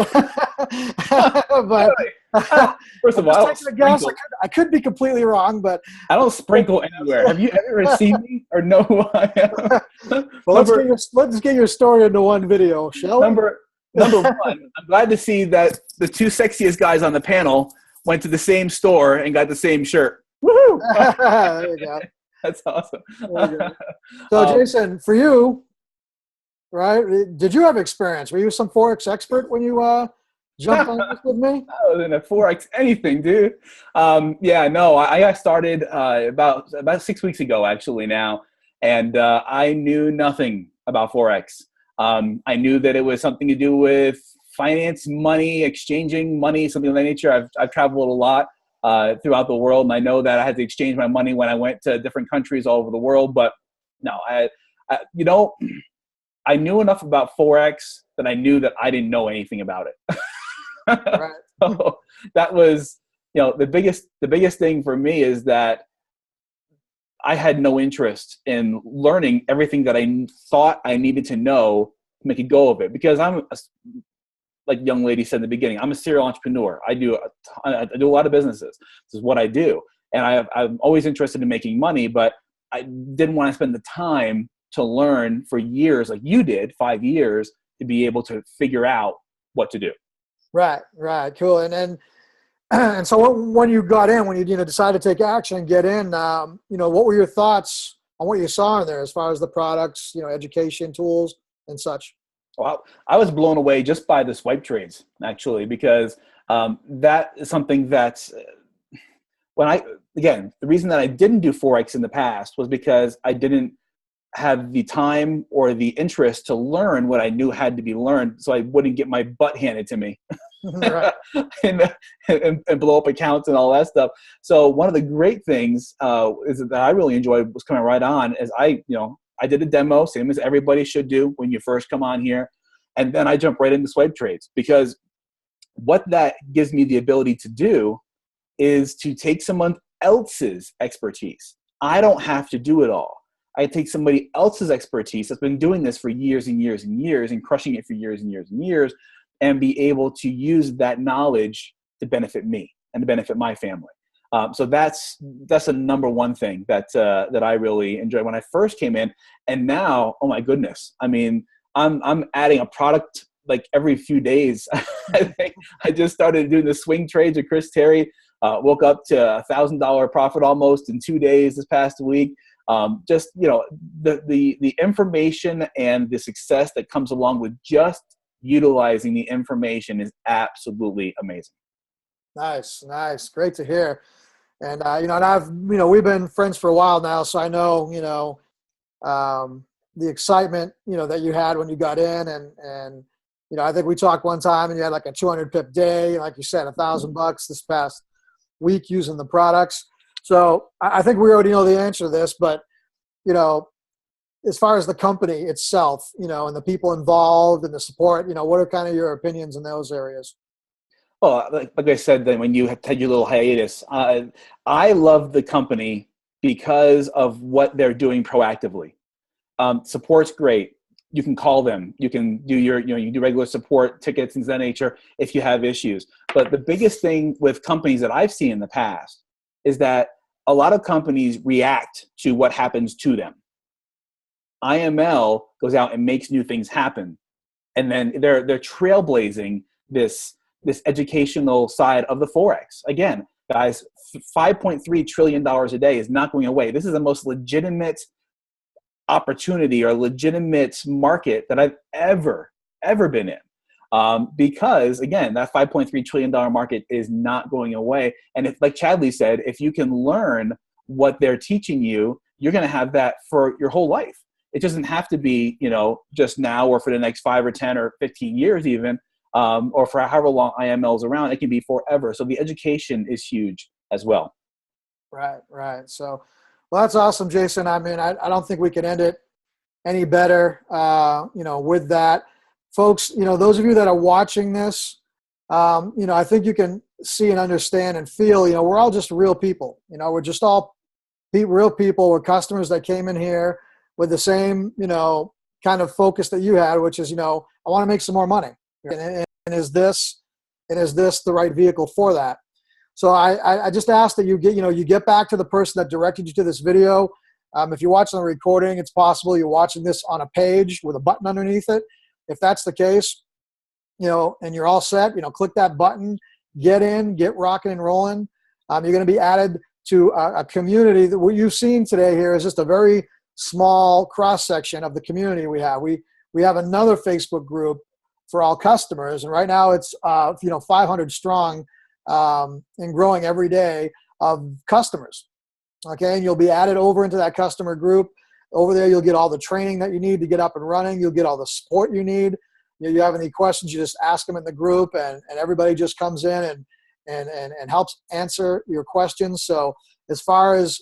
First of all, I don't sprinkle. I could be completely wrong, but I don't sprinkle anywhere. Have you ever seen me or know who I am? Well, let's get your story into one video, shall we? Number one, I'm glad to see that the two sexiest guys on the panel went to the same store and got the same shirt. Woohoo! There you go. That's awesome. So, Jason, for you, right? Did you have experience? Were you some Forex expert when you jumped on this with me? I wasn't a Forex anything, dude. I got started about 6 weeks ago, actually now, and I knew nothing about Forex. I knew that it was something to do with finance, money, exchanging money, something of that nature. I've traveled a lot throughout the world, and I know that I had to exchange my money when I went to different countries all over the world. But no, I knew enough about Forex that I knew that I didn't know anything about it. Right. So that was, the biggest thing for me is that I had no interest in learning everything that I thought I needed to know to make a go of it, because like young lady said in the beginning, I'm a serial entrepreneur. I do a lot of businesses. This is what I do. And I'm always interested in making money, but I didn't want to spend the time to learn for years, like you did, 5 years, to be able to figure out what to do. Right. Cool. And so when you got in, when you decided to take action and get in, what were your thoughts on what you saw in there as far as the products, education tools and such? Well, I was blown away just by the swipe trades, actually, because that is something that the reason that I didn't do Forex in the past was because I didn't have the time or the interest to learn what I knew had to be learned, so I wouldn't get my butt handed to me. Right. and blow up accounts and all that stuff. So one of the great things is that I really enjoyed was coming right on is I did a demo, same as everybody should do when you first come on here. And then I jump right into swipe trades, because what that gives me the ability to do is to take someone else's expertise. I don't have to do it all. I take somebody else's expertise that's been doing this for years and years and years and crushing it for years and years and years, and be able to use that knowledge to benefit me and to benefit my family. So that's the number one thing that I really enjoyed when I first came in. And now, oh my goodness, I mean, I'm adding a product like every few days. I think I just started doing the swing trades with Chris Terry. Woke up to $1,000 profit almost in 2 days this past week. The information and the success that comes along with just utilizing the information is absolutely amazing. Nice. Great to hear. And, we've been friends for a while now, so I know, the excitement, that you had when you got in and, I think we talked one time and you had like a 200 pip day, like you said, $1,000 this past week using the products. So I think we already know the answer to this, but, as far as the company itself, and the people involved and the support, what are kind of your opinions in those areas? Well, like I said, then when you had your little hiatus, I love the company because of what they're doing proactively. Support's great. You can call them. You can do you can do regular support tickets and that nature if you have issues. But the biggest thing with companies that I've seen in the past is that a lot of companies react to what happens to them. IML goes out and makes new things happen, and then they're trailblazing this educational side of the Forex. Again, guys, $5.3 trillion a day is not going away. This is the most legitimate opportunity or legitimate market that I've ever been in. Because again, that $5.3 trillion market is not going away. And if, like Chadli said, if you can learn what they're teaching you, you're going to have that for your whole life. It doesn't have to be, just now or for the next 5 or 10 or 15 years even, or for however long IML is around. It can be forever. So the education is huge as well. Right. So, well, that's awesome, Jason. I mean, I don't think we can end it any better, with that. Folks, those of you that are watching this, I think you can see and understand and feel, we're all just real people. We're just all real people. We're customers that came in here with the same, kind of focus that you had, which is, I want to make some more money. And is this And is this the right vehicle for that? So I just ask that you get back to the person that directed you to this video. If you're watching the recording, it's possible you're watching this on a page with a button underneath it. If that's the case, and you're all set, click that button, get in, get rocking and rolling. You're going to be added to a community that what you've seen today here is just a very small cross section of the community we have. We have another Facebook group for all customers, and right now it's 500 strong and growing every day of customers. Okay, and you'll be added over into that customer group. Over there, you'll get all the training that you need to get up and running. You'll get all the support you need. You have any questions, you just ask them in the group, and everybody just comes in and helps answer your questions. So as far as,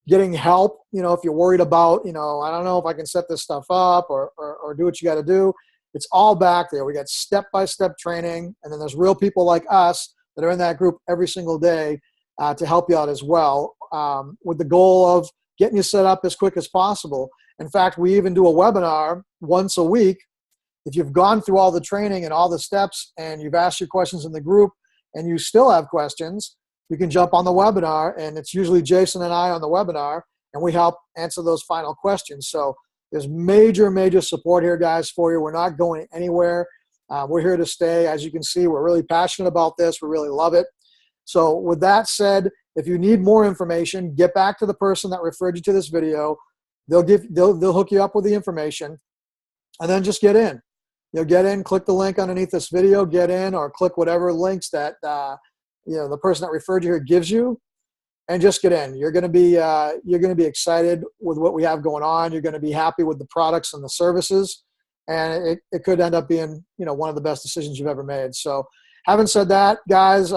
getting help, if you're worried about, I don't know if I can set this stuff up or do what you got to do, it's all back there. We got step-by-step training, and then there's real people like us that are in that group every single day to help you out as well, with the goal of getting you set up as quick as possible. In fact, we even do a webinar once a week. If you've gone through all the training and all the steps and you've asked your questions in the group and you still have questions, you can jump on the webinar, and it's usually Jason and I on the webinar, and we help answer those final questions. So there's major support here, guys, for you. We're not going anywhere. We're here to stay. As you can see, we're really passionate about this. We really love it. So with that said, if you need more information, get back to the person that referred you to this video. They'll hook you up with the information, and then just get in. Get in, click the link underneath this video, get in, or click whatever links that the person that referred you here gives you, and just get in. You're going to be excited with what we have going on. You're going to be happy with the products and the services, and it could end up being one of the best decisions you've ever made. So, having said that, guys,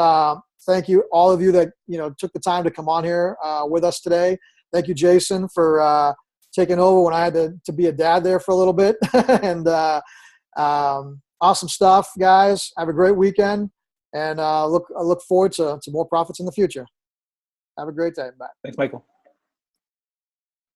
thank you all of you that took the time to come on here with us today. Thank you, Jason, for taking over when I had to be a dad there for a little bit, and awesome stuff, guys. Have a great weekend, and I look forward to more profits in the future. Have a great day. Bye. Thanks, Michael.